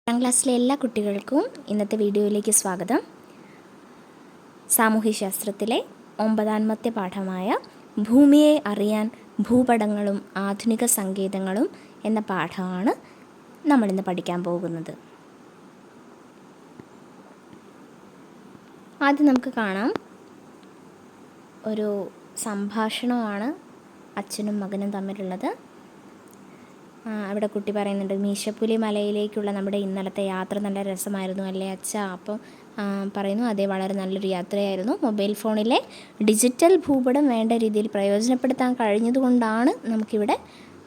10ാം ക്ലാസ്സിലെ എല്ലാ കുട്ടികൾക്കും ഇന്നത്തെ വീഡിയോയിലേക്ക് സ്വാഗതം. സാമൂഹ്യശാസ്ത്രത്തിലെ 9ാമത്തെ പാഠമായ ഭൂമിയെ അറിയാൻ ഭൂപടങ്ങളും ആധുനിക സങ്കേതങ്ങളും എന്ന പാഠമാണ് നമ്മളിന്ന് പഠിക്കാൻ പോകുന്നത്. ആദ്യം നമുക്ക് കാണാം, ഒരു സംഭാഷണമാണ് അച്ഛനും മകനും തമ്മിലുള്ളത്. അവിടെ കുട്ടി പറയുന്നുണ്ട്, മീശപ്പുലി മലയിലേക്കുള്ള നമ്മുടെ ഇന്നലത്തെ യാത്ര നല്ല രസമായിരുന്നു അല്ലേ അച്ഛ? അപ്പോൾ പറയുന്നു, അതെ, വളരെ നല്ലൊരു യാത്രയായിരുന്നു. മൊബൈൽ ഫോണിലെ ഡിജിറ്റൽ ഭൂപടം വേണ്ട രീതിയിൽ പ്രയോജനപ്പെടുത്താൻ കഴിഞ്ഞതുകൊണ്ടാണ് നമുക്കിവിടെ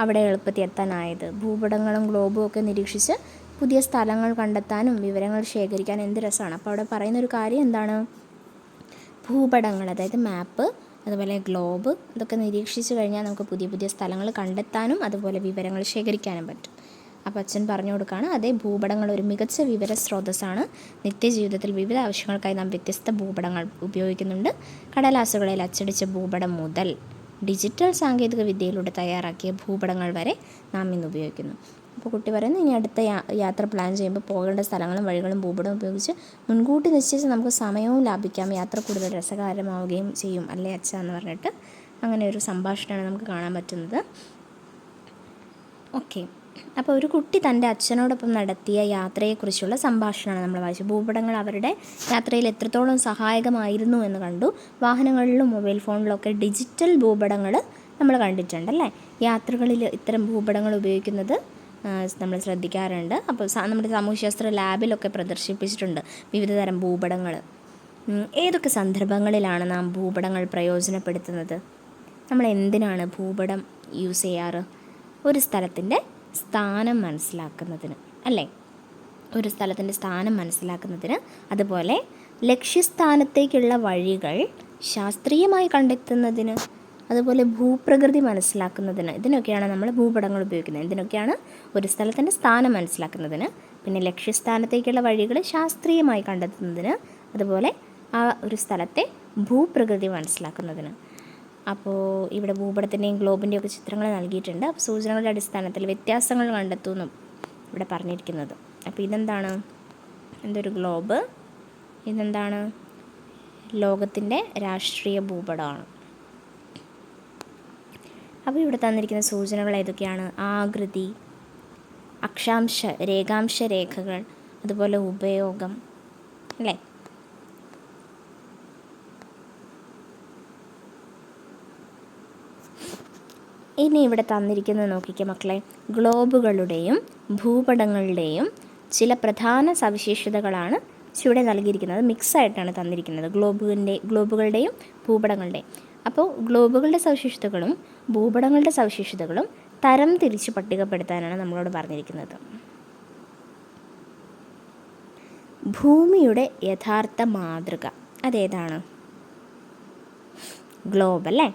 അവിടെ എളുപ്പത്തിൽ എത്താനായത്. ഭൂപടങ്ങളും ഗ്ലോബും ഒക്കെ നിരീക്ഷിച്ച് പുതിയ സ്ഥലങ്ങൾ കണ്ടെത്താനും വിവരങ്ങൾ ശേഖരിക്കാനും എന്ത് രസമാണ്. അപ്പോൾ അവിടെ പറയുന്നൊരു കാര്യം എന്താണ്? ഭൂപടങ്ങൾ, അതായത് മാപ്പ്, അതുപോലെ ഗ്ലോബ്, ഇതൊക്കെ നിരീക്ഷിച്ച് കഴിഞ്ഞാൽ നമുക്ക് പുതിയ പുതിയ സ്ഥലങ്ങൾ കണ്ടെത്താനും അതുപോലെ വിവരങ്ങൾ ശേഖരിക്കാനും പറ്റും. അപ്പോൾ അച്ഛൻ പറഞ്ഞു കൊടുക്കുകയാണ്, അതേ, ഭൂപടങ്ങൾ ഒരു മികച്ച വിവര സ്രോതസ്സാണ്. നിത്യജീവിതത്തിൽ വിവിധ ആവശ്യങ്ങൾക്കായി നാം വ്യത്യസ്ത ഭൂപടങ്ങൾ ഉപയോഗിക്കുന്നുണ്ട്. കടലാസുകളിൽ അച്ചടിച്ച ഭൂപടം മുതൽ ഡിജിറ്റൽ സാങ്കേതിക വിദ്യയിലൂടെ തയ്യാറാക്കിയ ഭൂപടങ്ങൾ വരെ നാം ഇന്ന് ഉപയോഗിക്കുന്നു. അപ്പോൾ കുട്ടി പറയുന്നത്, ഇനി അടുത്ത യാത്ര പ്ലാൻ ചെയ്യുമ്പോൾ പോകേണ്ട സ്ഥലങ്ങളും വഴികളും ഭൂപടം ഉപയോഗിച്ച് മുൻകൂട്ടി നിശ്ചയിച്ച് നമുക്ക് സമയവും ലാഭിക്കാം, യാത്ര കൂടുതൽ രസകരമാവുകയും ചെയ്യും അല്ലേ അച്ഛ എന്ന് പറഞ്ഞിട്ട് അങ്ങനെ ഒരു സംഭാഷണമാണ് നമുക്ക് കാണാൻ പറ്റുന്നത്. ഓക്കെ, അപ്പോൾ ഒരു കുട്ടി തൻ്റെ അച്ഛനോടൊപ്പം നടത്തിയ യാത്രയെക്കുറിച്ചുള്ള സംഭാഷണമാണ് നമ്മൾ വായിച്ചത്. ഭൂപടങ്ങൾ അവരുടെ യാത്രയിൽ എത്രത്തോളം സഹായകമായിരുന്നു എന്ന് കണ്ടു. വാഹനങ്ങളിലും മൊബൈൽ ഫോണിലൊക്കെ ഡിജിറ്റൽ ഭൂപടങ്ങൾ നമ്മൾ കണ്ടിട്ടുണ്ടല്ലേ. യാത്രകളിൽ ഇത്തരം ഭൂപടങ്ങൾ ഉപയോഗിക്കുന്നത് നമ്മൾ ശ്രദ്ധിക്കാറുണ്ട്. അപ്പോൾ നമ്മുടെ സാമൂഹ്യശാസ്ത്ര ലാബിലൊക്കെ പ്രദർശിപ്പിച്ചിട്ടുണ്ട് വിവിധ തരം ഭൂപടങ്ങൾ. ഏതൊക്കെ സന്ദർഭങ്ങളിലാണ് നാം ഭൂപടങ്ങൾ പ്രയോജനപ്പെടുത്തുന്നത്? നമ്മൾ എന്തിനാണ് ഭൂപടം യൂസ് ചെയ്യാറ്? ഒരു സ്ഥലത്തിൻ്റെ സ്ഥാനം മനസ്സിലാക്കുന്നതിന് അല്ലേ, ഒരു സ്ഥലത്തിൻ്റെ സ്ഥാനം മനസ്സിലാക്കുന്നതിന്, അതുപോലെ ലക്ഷ്യസ്ഥാനത്തേക്കുള്ള വഴികൾ ശാസ്ത്രീയമായി കണ്ടെത്തുന്നതിന്, അതുപോലെ ഭൂപ്രകൃതി മനസ്സിലാക്കുന്നതിന്, ഇതിനൊക്കെയാണ് നമ്മൾ ഭൂപടങ്ങൾ ഉപയോഗിക്കുന്നത്. ഇതിനൊക്കെയാണ് ഒരു സ്ഥലത്തിൻ്റെ സ്ഥാനം മനസ്സിലാക്കുന്നതിന്, പിന്നെ ലക്ഷ്യസ്ഥാനത്തേക്കുള്ള വഴികൾ ശാസ്ത്രീയമായി കണ്ടെത്തുന്നതിന്, അതുപോലെ ആ ഒരു സ്ഥലത്തെ ഭൂപ്രകൃതി മനസ്സിലാക്കുന്നതിന്. അപ്പോൾ ഇവിടെ ഭൂപടത്തിൻ്റെയും ഗ്ലോബിൻ്റെയും ഒക്കെ ചിത്രങ്ങൾ നൽകിയിട്ടുണ്ട്. അപ്പോൾ സൂചനകളുടെ അടിസ്ഥാനത്തിൽ വ്യത്യാസങ്ങൾ കണ്ടെത്തുന്നു ഇവിടെ പറഞ്ഞിരിക്കുന്നത്. അപ്പോൾ ഇതെന്താണ്? എന്തൊരു ഗ്ലോബ്, ഇതെന്താണ്? ലോകത്തിൻ്റെ രാഷ്ട്രീയ ഭൂപടമാണ്. അപ്പോൾ ഇവിടെ തന്നിരിക്കുന്ന സൂചനകൾ ഏതൊക്കെയാണ്? ആകൃതി, അക്ഷാംശ രേഖാംശ രേഖകൾ, അതുപോലെ ഉപയോഗം അല്ലേ. ഇനി ഇവിടെ തന്നിരിക്കുന്നത് നോക്കിക്കുക മക്കളെ, ഗ്ലോബുകളുടെയും ഭൂപടങ്ങളുടെയും ചില പ്രധാന സവിശേഷതകളാണ് ചുവടെ നൽകിയിരിക്കുന്നത്. മിക്സായിട്ടാണ് തന്നിരിക്കുന്നത്, ഗ്ലോബുകളുടെയും ഭൂപടങ്ങളുടെയും. അപ്പോൾ ഗ്ലോബുകളുടെ സവിശേഷതകളും ഭൂപടങ്ങളുടെ സവിശേഷതകളും തരം തിരിച്ച് പട്ടികപ്പെടുത്താനാണ് നമ്മളോട് പറഞ്ഞിരിക്കുന്നത്. ഭൂമിയുടെ യഥാർത്ഥ മാതൃക അതേതാണ്? ഗ്ലോബ് അല്ലേ.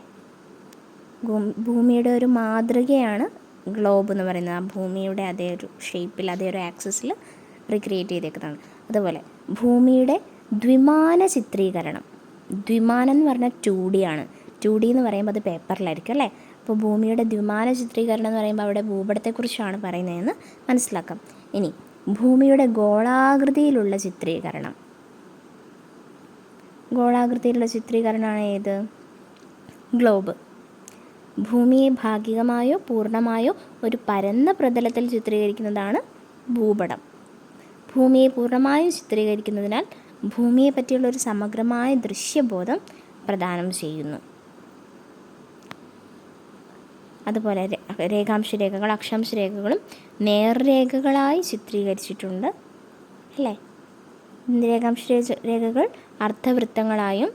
ഭൂമിയുടെ ഒരു മാതൃകയാണ് ഗ്ലോബ് എന്ന് പറയുന്നത്. ആ ഭൂമിയുടെ അതേ ഒരു ഷേപ്പിൽ, അതേ ഒരു ആക്സിസിൽ റീക്രിയേറ്റ് ചെയ്തേക്കുന്നതാണ്. അതുപോലെ ഭൂമിയുടെ ദ്വിമാന ചിത്രീകരണം, ദ്വിമാനം എന്ന് പറഞ്ഞാൽ 2D ആണ്. 2D എന്ന് പറയുമ്പോൾ അത് പേപ്പറിലായിരിക്കും അല്ലേ. അപ്പോൾ ഭൂമിയുടെ ദ്വിമാന ചിത്രീകരണം എന്ന് പറയുമ്പോൾ അവിടെ ഭൂപടത്തെക്കുറിച്ചാണ് പറയുന്നതെന്ന് മനസ്സിലാക്കാം. ഇനി ഭൂമിയുടെ ഗോളാകൃതിയിലുള്ള ചിത്രീകരണം, ഗോളാകൃതിയിലുള്ള ചിത്രീകരണമാണ് ഏത്? ഗ്ലോബ്. ഭൂമിയെ ഭാഗികമായോ പൂർണ്ണമായോ ഒരു പരന്ന പ്രതലത്തിൽ ചിത്രീകരിക്കുന്നതാണ് ഭൂപടം. ഭൂമിയെ പൂർണ്ണമായും ചിത്രീകരിക്കുന്നതിനാൽ ഭൂമിയെ പറ്റിയുള്ള ഒരു സമഗ്രമായ ദൃശ്യബോധം പ്രദാനം ചെയ്യുന്നു. അതുപോലെ രേഖാംശ രേഖകൾ, അക്ഷാംശ രേഖകളും നേർരേഖകളായി ചിത്രീകരിച്ചിട്ടുണ്ട് അല്ലേ. രേഖാംശ രേഖകൾ അർദ്ധവൃത്തങ്ങളായും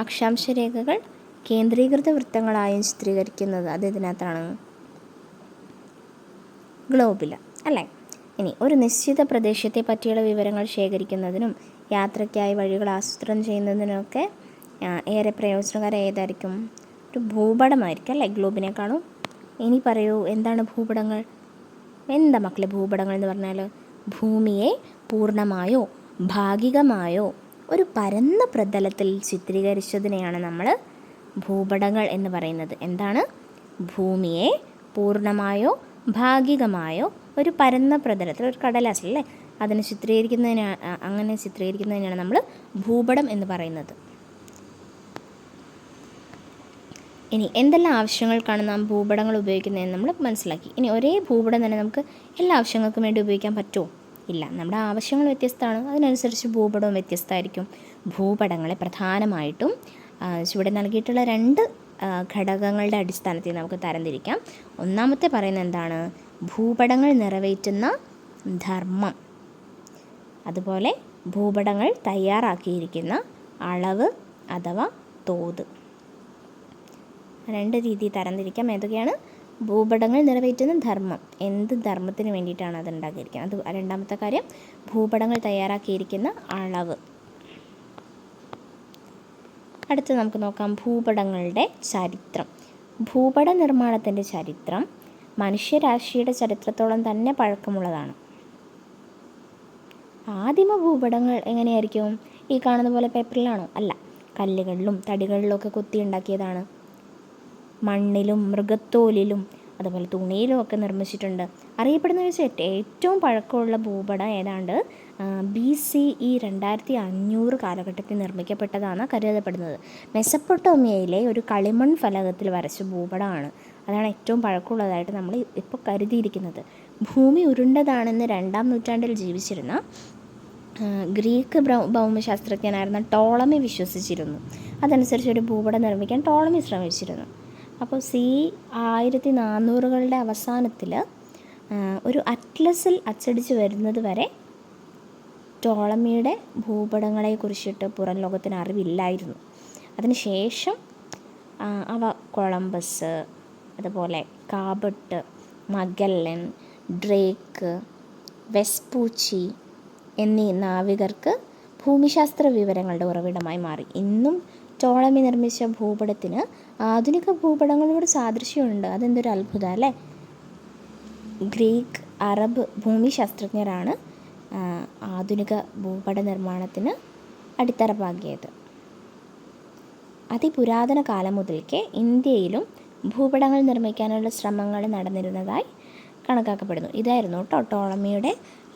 അക്ഷാംശ രേഖകൾ കേന്ദ്രീകൃത വൃത്തങ്ങളായും ചിത്രീകരിക്കുന്നത് അത് ഇതിനകത്താണ്, ഗ്ലോബിൽ അല്ലേ. ഇനി ഒരു നിശ്ചിത പ്രദേശത്തെ പറ്റിയുള്ള വിവരങ്ങൾ ശേഖരിക്കുന്നതിനും യാത്രയ്ക്കായി വഴികൾ ആസൂത്രണം ചെയ്യുന്നതിനൊക്കെ ഏറെ പ്രയോജനകരം ഏതായിരിക്കും? ഒരു ഭൂപടമായിരിക്കും അല്ലേ, ഗ്ലോബിനേക്കാളും. ഇനി പറയൂ, എന്താണ് ഭൂപടങ്ങൾ? എന്താ മക്കളെ ഭൂപടങ്ങൾ എന്ന് പറഞ്ഞാൽ? ഭൂമിയെ പൂർണ്ണമായോ ഭാഗികമായോ ഒരു പരന്ന പ്രതലത്തിൽ ചിത്രീകരിച്ചതിനെയാണ് നമ്മൾ ഭൂപടങ്ങൾ എന്ന് പറയുന്നത്. എന്താണ്? ഭൂമിയെ പൂർണ്ണമായോ ഭാഗികമായോ ഒരു പരന്ന പ്രതലത്തിൽ, ഒരു കടലാസിലല്ലേ, അതിനെ അങ്ങനെ ചിത്രീകരിക്കുന്നതിനാണ് നമ്മൾ ഭൂപടം എന്ന് പറയുന്നത്. ഇനി എന്തെല്ലാം ആവശ്യങ്ങൾക്കാണ് നാം ഭൂപടങ്ങൾ ഉപയോഗിക്കുന്നതെന്ന് നമ്മൾ മനസ്സിലാക്കി. ഇനി ഒരേ ഭൂപടം തന്നെ നമുക്ക് എല്ലാ ആവശ്യങ്ങൾക്കും വേണ്ടി ഉപയോഗിക്കാൻ പറ്റുമോ? ഇല്ല. നമ്മുടെ ആവശ്യങ്ങൾ വ്യത്യസ്തമാണ്, അതിനനുസരിച്ച് ഭൂപടവും വ്യത്യസ്തമായിരിക്കും. ഭൂപടങ്ങളെ പ്രധാനമായിട്ടും ചുവടെ നൽകിയിട്ടുള്ള 2 ഘടകങ്ങളുടെ അടിസ്ഥാനത്തിൽ നമുക്ക് തരംതിരിക്കാം. ഒന്നാമത്തെ പറയുന്നത് എന്താണ്? ഭൂപടങ്ങൾ നിറവേറ്റുന്ന ധർമ്മം, അതുപോലെ ഭൂപടങ്ങൾ തയ്യാറാക്കിയിരിക്കുന്ന അളവ് അഥവാ തോത്. 2 രീതിയിൽ തരംതിരിക്കാം. ഏതൊക്കെയാണ്? ഭൂപടങ്ങൾ നിറവേറ്റുന്ന ധർമ്മം, എന്ത് ധർമ്മത്തിന് വേണ്ടിയിട്ടാണ് അത് ഉണ്ടാക്കിയിരിക്കുന്നത്. അത് രണ്ടാമത്തെ കാര്യം, ഭൂപടങ്ങൾ തയ്യാറാക്കിയിരിക്കുന്ന അളവ്. അടുത്ത് നമുക്ക് നോക്കാം ഭൂപടങ്ങളുടെ ചരിത്രം. ഭൂപട നിർമ്മാണത്തിൻ്റെ ചരിത്രം മനുഷ്യരാശിയുടെ ചരിത്രത്തോളം തന്നെ പഴക്കമുള്ളതാണ്. ആദിമ ഭൂപടങ്ങൾ എങ്ങനെയായിരിക്കും? ഈ കാണുന്ന പോലെ പേപ്പറിലാണോ? അല്ല, കല്ലുകളിലും തടികളിലും ഒക്കെ കൊത്തിയുണ്ടാക്കിയതാണ്. മണ്ണിലും മൃഗത്തോലിലും അതുപോലെ തുണിയിലും ഒക്കെ നിർമ്മിച്ചിട്ടുണ്ട്. അറിയപ്പെടുന്ന വെച്ചാൽ ഏറ്റവും പഴക്കമുള്ള ഭൂപടം ഏതാണ്ട് BCE 2500 കാലഘട്ടത്തിൽ നിർമ്മിക്കപ്പെട്ടതാണ് കരുതപ്പെടുന്നത്. മെസപ്പൊട്ടോമിയയിലെ ഒരു കളിമൺ ഫലകത്തിൽ വരച്ച ഭൂപടമാണ്. അതാണ് ഏറ്റവും പഴക്കമുള്ളതായിട്ട് നമ്മൾ ഇപ്പോൾ കരുതിയിരിക്കുന്നത്. ഭൂമി ഉരുണ്ടതാണെന്ന് 2-ാം നൂറ്റാണ്ടിൽ ജീവിച്ചിരുന്ന ഗ്രീക്ക് ഭൗമശാസ്ത്രജ്ഞനായിരുന്ന ടോളമി വിശ്വസിച്ചിരുന്നു. അതനുസരിച്ച് ഒരു ഭൂപടം നിർമ്മിക്കാൻ ടോളമി ശ്രമിച്ചിരുന്നു. അപ്പോൾ 1400കളുടെ അവസാനത്തിൽ ഒരു അറ്റ്ലസിൽ അച്ചടിച്ച് വരുന്നത് വരെ ടോളമിയുടെ ഭൂപടങ്ങളെക്കുറിച്ചിട്ട് പുറം ലോകത്തിന് അറിവില്ലായിരുന്നു. അതിനുശേഷം അവ കൊളംബസ്, അതുപോലെ കാബട്ട്, മഗല്ലൻ, ഡ്രേക്ക്, വെസ്പൂച്ചി എന്നീ നാവികർക്ക് ഭൂമിശാസ്ത്ര വിവരങ്ങളുടെ ഉറവിടമായി മാറി. ഇന്നും ടോളമി നിർമ്മിച്ച ഭൂപടത്തിന് ആധുനിക ഭൂപടങ്ങളോട് സാദൃശ്യമുണ്ട്. അതെന്തൊരു അത്ഭുതം അല്ലേ? ഗ്രീക്ക്, അറബ് ഭൂമിശാസ്ത്രജ്ഞരാണ് ആധുനിക ഭൂപട നിർമ്മാണത്തിന് അടിത്തറ പാകിയത്. അതിപുരാതന കാലം മുതൽക്കേ ഇന്ത്യയിലും ഭൂപടങ്ങൾ നിർമ്മിക്കാനുള്ള ശ്രമങ്ങൾ നടന്നിരുന്നതായി കണക്കാക്കപ്പെടുന്നു. ഇതായിരുന്നു ടോളമിയുടെ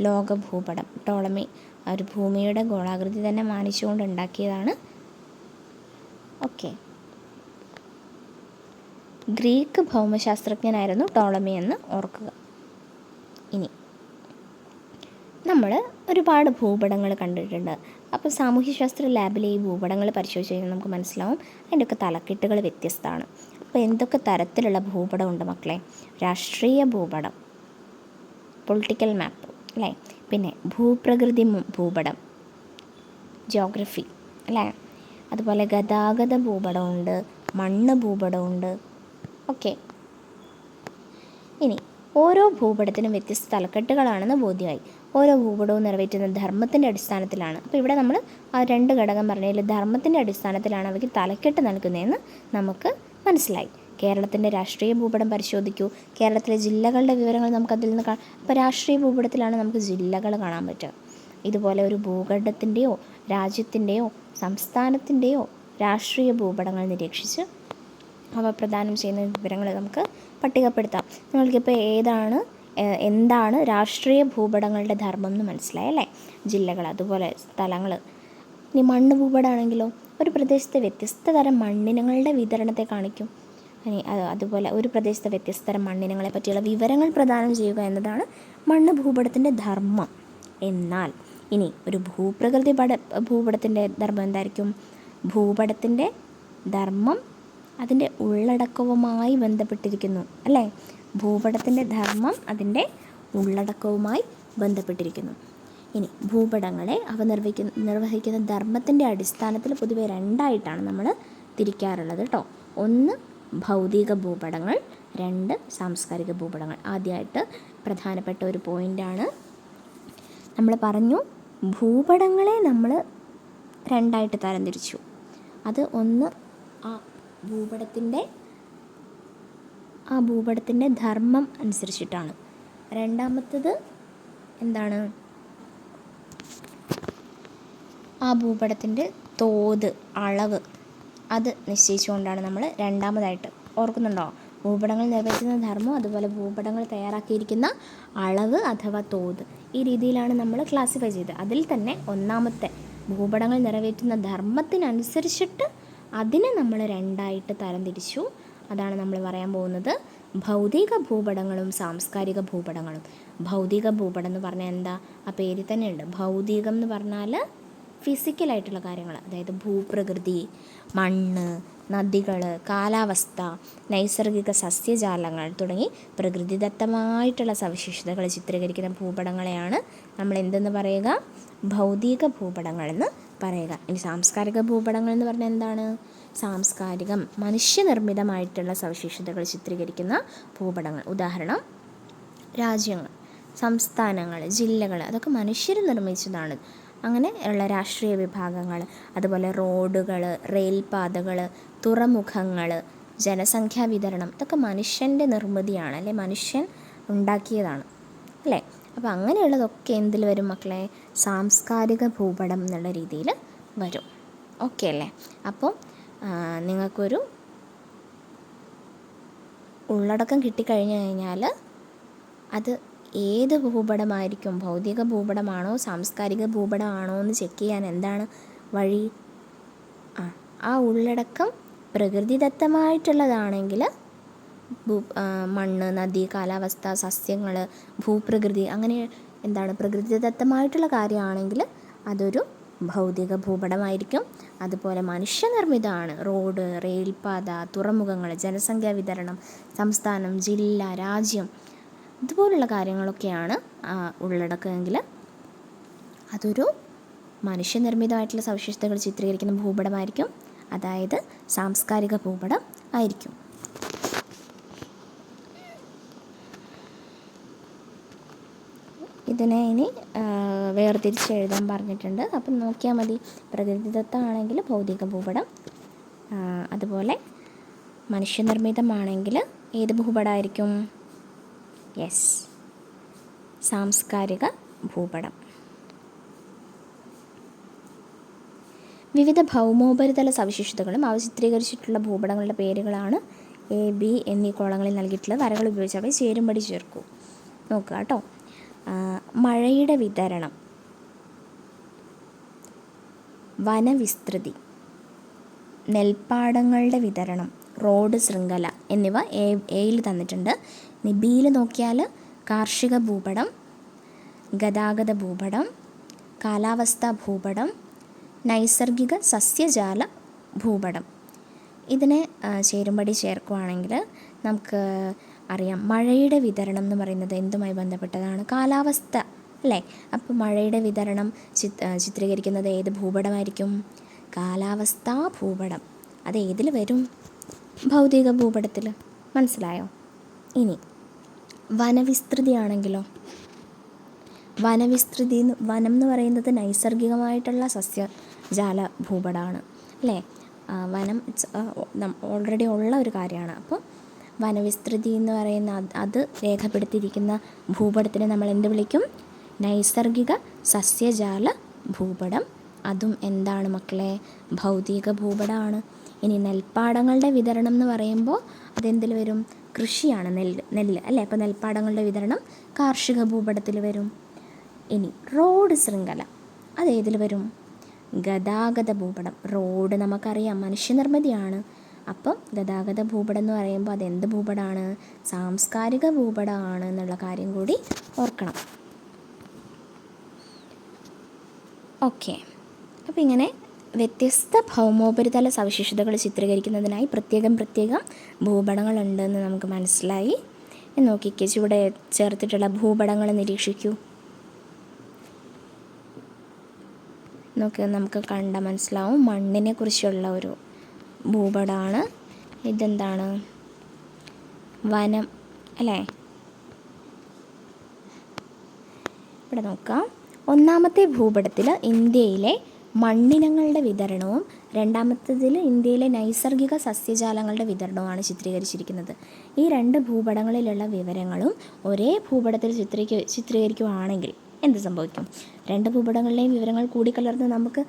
ലോക ഭൂപടം. ടോളമി ഒരു ഭൂമിയുടെ ഗോളാകൃതി തന്നെ മാനിച്ചുകൊണ്ട് ഉണ്ടാക്കിയതാണ്. ഓക്കെ, ഗ്രീക്ക് ഭൗമശാസ്ത്രജ്ഞനായിരുന്നു ടോളമി എന്ന് ഓർക്കുക. ഇനി നമ്മൾ ഒരുപാട് ഭൂപടങ്ങൾ കണ്ടിട്ടുണ്ട്. അപ്പോൾ സാമൂഹ്യശാസ്ത്ര ലാബിലെ ഈ ഭൂപടങ്ങൾ പരിശോധിച്ച് കഴിഞ്ഞാൽ നമുക്ക് മനസ്സിലാവും അതിൻ്റെയൊക്കെ തലക്കെട്ടുകൾ വ്യത്യസ്തമാണ്. അപ്പോൾ എന്തൊക്കെ തരത്തിലുള്ള ഭൂപടമുണ്ട് മക്കളെ? രാഷ്ട്രീയ ഭൂപടം, പൊളിറ്റിക്കൽ മാപ്പ് അല്ലേ, പിന്നെ ഭൂപ്രകൃതി ഭൂപടം, ജിയോഗ്രഫി അല്ലേ, അതുപോലെ ഗതാഗത ഭൂപടമുണ്ട്, മണ്ണ് ഭൂപടമുണ്ട്. ഓക്കെ, ഇനി ഓരോ ഭൂപടത്തിനും വ്യത്യസ്ത തലക്കെട്ടുകളാണെന്ന് ബോധ്യമായി. ഓരോ ഭൂപടവും നിറവേറ്റുന്ന ധർമ്മത്തിൻ്റെ അടിസ്ഥാനത്തിലാണ്. അപ്പോൾ ഇവിടെ നമ്മൾ ആ 2 ഘടകം പറഞ്ഞതിൽ ധർമ്മത്തിൻ്റെ അടിസ്ഥാനത്തിലാണ് അവയ്ക്ക് തലക്കെട്ട് നൽകുന്നതെന്ന് നമുക്ക് മനസ്സിലായി. കേരളത്തിൻ്റെ രാഷ്ട്രീയ ഭൂപടം പരിശോധിക്കൂ. കേരളത്തിലെ ജില്ലകളുടെ വിവരങ്ങൾ നമുക്കതിൽ നിന്ന് കാണാം. അപ്പോൾ രാഷ്ട്രീയ ഭൂപടത്തിലാണ് നമുക്ക് ജില്ലകൾ കാണാൻ പറ്റുക. ഇതുപോലെ ഒരു ഭൂഖണ്ഡത്തിൻ്റെയോ രാജ്യത്തിൻ്റെയോ സംസ്ഥാനത്തിൻ്റെയോ രാഷ്ട്രീയ ഭൂപടങ്ങൾ നിരീക്ഷിച്ച് അവ പ്രദാനം ചെയ്യുന്ന വിവരങ്ങൾ നമുക്ക് പട്ടികപ്പെടുത്താം. നിങ്ങൾക്കിപ്പോൾ എന്താണ് രാഷ്ട്രീയ ഭൂപടങ്ങളുടെ ധർമ്മം എന്ന് മനസ്സിലായല്ലേ? ജില്ലകൾ, അതുപോലെ സ്ഥലങ്ങൾ. ഇനി മണ്ണ് ഭൂപടമാണെങ്കിലോ ഒരു പ്രദേശത്തെ വ്യത്യസ്ത തരം മണ്ണിനങ്ങളുടെ വിതരണത്തെ കാണിക്കും. ഇനി അതുപോലെ ഒരു പ്രദേശത്തെ വ്യത്യസ്ത തരം മണ്ണിനങ്ങളെ പറ്റിയുള്ള വിവരങ്ങൾ പ്രദാനം ചെയ്യുക എന്നതാണ് മണ്ണ് ഭൂപടത്തിൻ്റെ ധർമ്മം. എന്നാൽ ഇനി ഒരു ഭൂപ്രകൃതി ഭൂപടത്തിൻ്റെ ധർമ്മം എന്തായിരിക്കും? ഭൂപടത്തിൻ്റെ ധർമ്മം അതിൻ്റെ ഉള്ളടക്കവുമായി ബന്ധപ്പെട്ടിരിക്കുന്നു അല്ലേ? ഭൂപടത്തിൻ്റെ ധർമ്മം അതിൻ്റെ ഉള്ളടക്കവുമായി ബന്ധപ്പെട്ടിരിക്കുന്നു. ഇനി ഭൂപടങ്ങളെ അവ നിർവഹിക്കുന്ന ധർമ്മത്തിൻ്റെ അടിസ്ഥാനത്തിൽ പൊതുവെ 2ആയിട്ടാണ് നമ്മൾ തിരിക്കാറുള്ളത് കേട്ടോ. 1 ഭൗതിക ഭൂപടങ്ങൾ, 2 സാംസ്കാരിക ഭൂപടങ്ങൾ. ആദ്യമായിട്ട് പ്രധാനപ്പെട്ട ഒരു പോയിൻ്റാണ് നമ്മൾ പറഞ്ഞു, ഭൂപടങ്ങളെ നമ്മൾ 2ആയിട്ട് തരംതിരിച്ചു. അത് ഒന്ന് ആ ഭൂപടത്തിൻ്റെ ധർമ്മം അനുസരിച്ചിട്ടാണ്. രണ്ടാമത്തത് എന്താണ്? ആ ഭൂപടത്തിൻ്റെ തോത്, അളവ് അത് നിശ്ചയിച്ചുകൊണ്ടാണ് നമ്മൾ രണ്ടാമതായിട്ട്. ഓർക്കുന്നുണ്ടോ? ഭൂപടങ്ങൾ നിർവഹിക്കുന്ന ധർമ്മം, അതുപോലെ ഭൂപടങ്ങൾ തയ്യാറാക്കിയിരിക്കുന്ന അളവ് അഥവാ തോത്. ഈ രീതിയിലാണ് നമ്മൾ ക്ലാസിഫൈ ചെയ്തത്. അതിൽ തന്നെ ഒന്നാമത്തെ ഭൂപടങ്ങൾ നിറവേറ്റുന്ന ധർമ്മത്തിനനുസരിച്ചിട്ട് അതിനെ നമ്മൾ രണ്ടായിട്ട് തരംതിരിച്ചു. അതാണ് നമ്മൾ പറയാൻ പോകുന്നത് ഭൗതിക ഭൂപടങ്ങളും സാംസ്കാരിക ഭൂപടങ്ങളും. ഭൗതിക ഭൂപടം എന്ന് പറഞ്ഞാൽ എന്താ? ആ പേരിൽ തന്നെ ഉണ്ട്. ഭൗതികം എന്ന് പറഞ്ഞാൽ ഫിസിക്കലായിട്ടുള്ള കാര്യങ്ങൾ, അതായത് ഭൂപ്രകൃതി, മണ്ണ്, നദികൾ, കാലാവസ്ഥ, നൈസർഗിക സസ്യജാലങ്ങൾ തുടങ്ങി പ്രകൃതിദത്തമായിട്ടുള്ള സവിശേഷതകൾ ചിത്രീകരിക്കുന്ന ഭൂപടങ്ങളെയാണ് നമ്മൾ എന്തെന്ന് പറയുക? ഭൗതിക ഭൂപടങ്ങളെന്ന് പറയുക. ഇനി സാംസ്കാരിക ഭൂപടങ്ങൾ എന്ന് പറഞ്ഞാൽ എന്താണ്? സാംസ്കാരികം, മനുഷ്യനിർമ്മിതമായിട്ടുള്ള സവിശേഷതകൾ ചിത്രീകരിക്കുന്ന ഭൂപടങ്ങൾ. ഉദാഹരണം രാജ്യങ്ങൾ, സംസ്ഥാനങ്ങൾ, ജില്ലകൾ, അതൊക്കെ മനുഷ്യർ നിർമ്മിച്ചതാണ്. അങ്ങനെ ഉള്ള രാഷ്ട്രീയ വിഭാഗങ്ങൾ, അതുപോലെ റോഡുകൾ, റെയിൽപാതകൾ, തുറമുഖങ്ങൾ, ജനസംഖ്യാ വിതരണം, ഇതൊക്കെ മനുഷ്യൻ്റെ നിർമ്മിതിയാണ്, അല്ലെ മനുഷ്യൻ ഉണ്ടാക്കിയതാണ്, അല്ലേ? അപ്പോൾ അങ്ങനെയുള്ളതൊക്കെ എന്തിൽ വരും മക്കളെ? സാംസ്കാരിക ഭൂപടം എന്നുള്ള രീതിയിൽ വരും. ഓക്കെ അല്ലേ? അപ്പോൾ നിങ്ങൾക്കൊരു ഉള്ളടക്കം കിട്ടിക്കഴിഞ്ഞു കഴിഞ്ഞാൽ അത് ഏത് ഭൂപടമായിരിക്കും, ഭൗതിക ഭൂപടമാണോ സാംസ്കാരിക ഭൂപടമാണോ എന്ന് ചെക്ക് ചെയ്യാൻ എന്താണ് വഴി? ആ ഉള്ളടക്കം പ്രകൃതിദത്തമായിട്ടുള്ളതാണെങ്കിൽ മണ്ണ്, നദി, കാലാവസ്ഥ, സസ്യങ്ങൾ, ഭൂപ്രകൃതി, അങ്ങനെ എന്താണ് പ്രകൃതിദത്തമായിട്ടുള്ള കാര്യമാണെങ്കിൽ അതൊരു ഭൗതിക ഭൂപടമായിരിക്കും. അതുപോലെ മനുഷ്യനിർമ്മിതമാണ്, റോഡ്, റെയിൽപാത, തുറമുഖങ്ങൾ, ജനസംഖ്യാ വിതരണം, സംസ്ഥാനം, ജില്ല, രാജ്യം, ഇതുപോലുള്ള കാര്യങ്ങളൊക്കെയാണ് ഉള്ളടക്കമെങ്കിൽ അതൊരു മനുഷ്യനിർമ്മിതമായിട്ടുള്ള സവിശേഷതകൾ ചിത്രീകരിക്കുന്ന ഭൂപടമായിരിക്കും, അതായത് സാംസ്കാരിക ഭൂപടം ആയിരിക്കും. ഇതിനെ ഇനി വേർതിരിച്ച് എഴുതാൻ പറഞ്ഞിട്ടുണ്ട്. അപ്പം നോക്കിയാൽ മതി. പ്രകൃതിദത്തമാണെങ്കിൽ ഭൗതിക ഭൂപടം, അതുപോലെ മനുഷ്യനിർമ്മിതമാണെങ്കിൽ ഏത് ഭൂപടമായിരിക്കും? യെസ്, സാംസ്കാരിക ഭൂപടം. വിവിധ ഭൗമോപരിതല സവിശേഷതകളും അവ ചിത്രീകരിച്ചിട്ടുള്ള ഭൂപടങ്ങളുടെ പേരുകളാണ് എ, ബി എന്നീ കോളങ്ങളിൽ നൽകിയിട്ടുള്ള വരകൾ ഉപയോഗിച്ച് അവയെ ചേരുംപടി ചേർക്കൂ. നോക്കുക കേട്ടോ. മഴയുടെ വിതരണം, വനവിസ്തൃതി, നെൽപ്പാടങ്ങളുടെ വിതരണം, റോഡ് ശൃംഖല എന്നിവ എയിൽ തന്നിട്ടുണ്ട്. ബിയിൽ നോക്കിയാൽ കാർഷിക ഭൂപടം, ഗതാഗത ഭൂപടം, കാലാവസ്ഥാ ഭൂപടം, നൈസർഗിക സസ്യജാല ഭൂപടം. ഇതിനെ ചേരുംപടി ചേർക്കുകയാണെങ്കിൽ നമുക്ക് അറിയാം മഴയുടെ വിതരണം എന്ന് പറയുന്നത് എന്തുമായി ബന്ധപ്പെട്ടതാണ്? കാലാവസ്ഥ, അല്ലേ? അപ്പോൾ മഴയുടെ വിതരണം ചിത്രീകരിക്കുന്നത് ഏത് ഭൂപടമായിരിക്കും? കാലാവസ്ഥാ ഭൂപടം. അത് ഏതിൽ വരും? ഭൗതിക ഭൂപടത്തിൽ. മനസ്സിലായോ? ഇനി വനവിസ്തൃതിയാണെങ്കിലോ? വനം എന്ന് പറയുന്നത് നൈസർഗികമായിട്ടുള്ള സസ്യജാല ഭൂപടമാണ്, അല്ലേ? വനം ഓൾറെഡി ഉള്ള ഒരു കാര്യമാണ്. അപ്പോൾ വനവിസ്തൃതി എന്ന് പറയുന്ന അത് രേഖപ്പെടുത്തിയിരിക്കുന്ന ഭൂപടത്തിനെ നമ്മൾ എന്ത് വിളിക്കും? നൈസർഗിക സസ്യജാല ഭൂപടം. അതും എന്താണ് മക്കളെ? ഭൗതിക ഭൂപടമാണ്. ഇനി നെൽപ്പാടങ്ങളുടെ വിതരണം എന്ന് പറയുമ്പോൾ അതെന്തിൽ വരും? കൃഷിയാണ്, നെല്ല് അല്ലേ? അപ്പോൾ നെൽപ്പാടങ്ങളുടെ വിതരണം കാർഷിക ഭൂപടത്തിൽ വരും. ഇനി റോഡ് ശൃംഖല, അതേതിൽ വരും? ഗതാഗത ഭൂപടം. റോഡ് നമുക്കറിയാം മനുഷ്യനിർമ്മിതിയാണ്. അപ്പം ഗതാഗത ഭൂപടം എന്ന് പറയുമ്പോൾ അതെന്ത് ഭൂപടമാണ്? സാംസ്കാരിക ഭൂപടമാണ് എന്നുള്ള കാര്യം കൂടി ഓർക്കണം. ഓക്കെ. അപ്പോൾ ഇങ്ങനെ വ്യത്യസ്ത ഭൗമോപരിതല സവിശേഷതകൾ ചിത്രീകരിക്കുന്നതിനായി പ്രത്യേകം ഭൂപടങ്ങളുണ്ടെന്ന് നമുക്ക് മനസ്സിലായി. നോക്കിക്കേ, ചുവടെ ചേർത്തിട്ടുള്ള ഭൂപടങ്ങൾ നിരീക്ഷിക്കൂ. നമുക്ക് കണ്ട മനസ്സിലാവും മണ്ണിനെ കുറിച്ചുള്ള ഒരു ഭൂപടമാണ്. ഇതെന്താണ്? വനം, അല്ലേ? ഇവിടെ നോക്കാം. ഒന്നാമത്തെ ഭൂപടത്തിൽ ഇന്ത്യയിലെ മണ്ണിനങ്ങളുടെ വിതരണവും രണ്ടാമത്തേതിൽ ഇന്ത്യയിലെ നൈസർഗിക സസ്യജാലങ്ങളുടെ വിതരണവുമാണ് ചിത്രീകരിച്ചിരിക്കുന്നത്. ഈ രണ്ട് ഭൂപടങ്ങളിലുള്ള വിവരങ്ങളും ഒരേ ഭൂപടത്തിൽ ചിത്രീകരിക്കുകയാണെങ്കിൽ എന്ത് സംഭവിക്കും? രണ്ട് ഭൂപടങ്ങളിലെയും വിവരങ്ങൾ കൂടിക്കലർന്ന് നമുക്ക്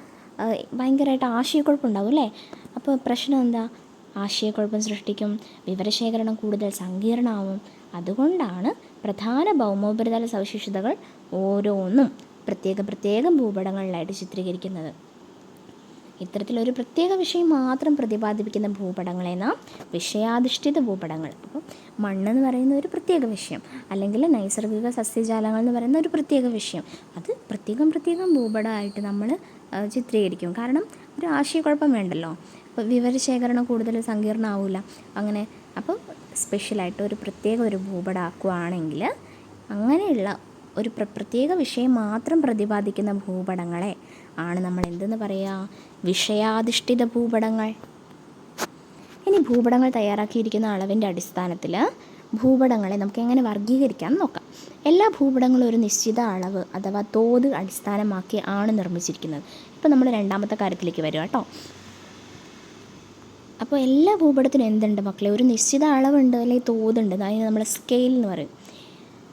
ഭയങ്കരമായിട്ട് ആശയക്കുഴപ്പമുണ്ടാവും, അല്ലേ? അപ്പോൾ പ്രശ്നം എന്താ? ആശയക്കുഴപ്പം സൃഷ്ടിക്കും, വിവരശേഖരണം കൂടുതൽ സങ്കീർണമാവും, അതുകൊണ്ടാണ് പ്രധാന ഭൗമോപരിതല സവിശേഷതകൾ ഓരോന്നും പ്രത്യേക ഭൂപടങ്ങളിലായിട്ട് ചിത്രീകരിക്കുന്നത്. ഇത്തരത്തിലൊരു പ്രത്യേക വിഷയം മാത്രം പ്രതിപാദിപ്പിക്കുന്ന ഭൂപടങ്ങളെ നാം വിഷയാധിഷ്ഠിത ഭൂപടങ്ങൾ. അപ്പം മണ്ണെന്ന് പറയുന്ന ഒരു പ്രത്യേക വിഷയം, അല്ലെങ്കിൽ നൈസർഗിക സസ്യജാലങ്ങൾ എന്ന് പറയുന്ന ഒരു പ്രത്യേക വിഷയം, അത് പ്രത്യേകം ഭൂപടമായിട്ട് നമ്മൾ ചിത്രീകരിക്കും. കാരണം ഒരു ആശയക്കുഴപ്പം വേണ്ടല്ലോ. അപ്പോൾ വിവരശേഖരണം കൂടുതൽ സങ്കീർണ്ണമാവില്ല. അങ്ങനെ അപ്പോൾ സ്പെഷ്യലായിട്ട് ഒരു പ്രത്യേക ഭൂപടം ആക്കുകയാണെങ്കിൽ അങ്ങനെയുള്ള ഒരു പ്രത്യേക വിഷയം മാത്രം പ്രതിപാദിക്കുന്ന ഭൂപടങ്ങളെ ആണ് നമ്മൾ എന്തെന്ന് പറയുക? വിഷയാധിഷ്ഠിത ഭൂപടങ്ങൾ. ഇനി ഭൂപടങ്ങൾ തയ്യാറാക്കിയിരിക്കുന്ന അളവിൻ്റെ അടിസ്ഥാനത്തിൽ ഭൂപടങ്ങളെ നമുക്ക് എങ്ങനെ വർഗീകരിക്കാം നോക്കാം. എല്ലാ ഭൂപടങ്ങളും ഒരു നിശ്ചിത അളവ് അഥവാ തോത് അടിസ്ഥാനമാക്കി ആണ് നിർമ്മിച്ചിരിക്കുന്നത്. ഇപ്പോൾ നമ്മൾ രണ്ടാമത്തെ കാര്യത്തിലേക്ക് വരിക കേട്ടോ. അപ്പോൾ എല്ലാ ഭൂപടത്തിനും എന്തുണ്ട് മക്കളെ? ഒരു നിശ്ചിത അളവുണ്ട്, അല്ലെങ്കിൽ തോതുണ്ട്. അതിന് നമ്മൾ സ്കെയിൽ എന്ന് പറയും.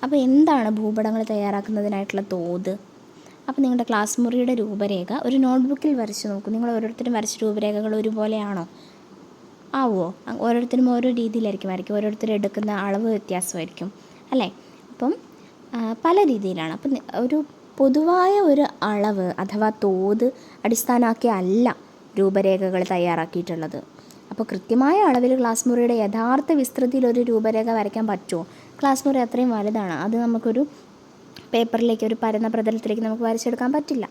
അപ്പോൾ എന്താണ് ഭൂപടങ്ങൾ തയ്യാറാക്കുന്നതിനായിട്ടുള്ള തോത്? അപ്പോൾ നിങ്ങളുടെ ക്ലാസ് മുറിയുടെ രൂപരേഖ ഒരു നോട്ട്ബുക്കിൽ വരച്ച് നോക്കും. നിങ്ങൾ ഓരോരുത്തരും വരച്ച രൂപരേഖകൾ ഒരുപോലെയാണോ? ആവുമോ? ഓരോരുത്തരും ഓരോ രീതിയിലായിരിക്കും വരയ്ക്കും. ഓരോരുത്തരും എടുക്കുന്ന അളവ് വ്യത്യാസമായിരിക്കും അല്ലേ? അപ്പം പല രീതിയിലാണ്. അപ്പം ഒരു പൊതുവായ ഒരു അളവ് അഥവാ തോത് അടിസ്ഥാനമാക്കി അല്ല രൂപരേഖകൾ തയ്യാറാക്കിയിട്ടുള്ളത്. അപ്പോൾ കൃത്യമായ അളവിൽ ക്ലാസ് മുറിയുടെ യഥാർത്ഥ വിസ്തൃതിയിൽ ഒരു രൂപരേഖ വരയ്ക്കാൻ പറ്റുമോ? ക്ലാസ് മുറി അത്രയും വലുതാണ്. അത് നമുക്കൊരു പേപ്പറിലേക്ക്, ഒരു പരന്ന പ്രതലത്തിലേക്ക് നമുക്ക് വരച്ചെടുക്കാൻ പറ്റില്ല.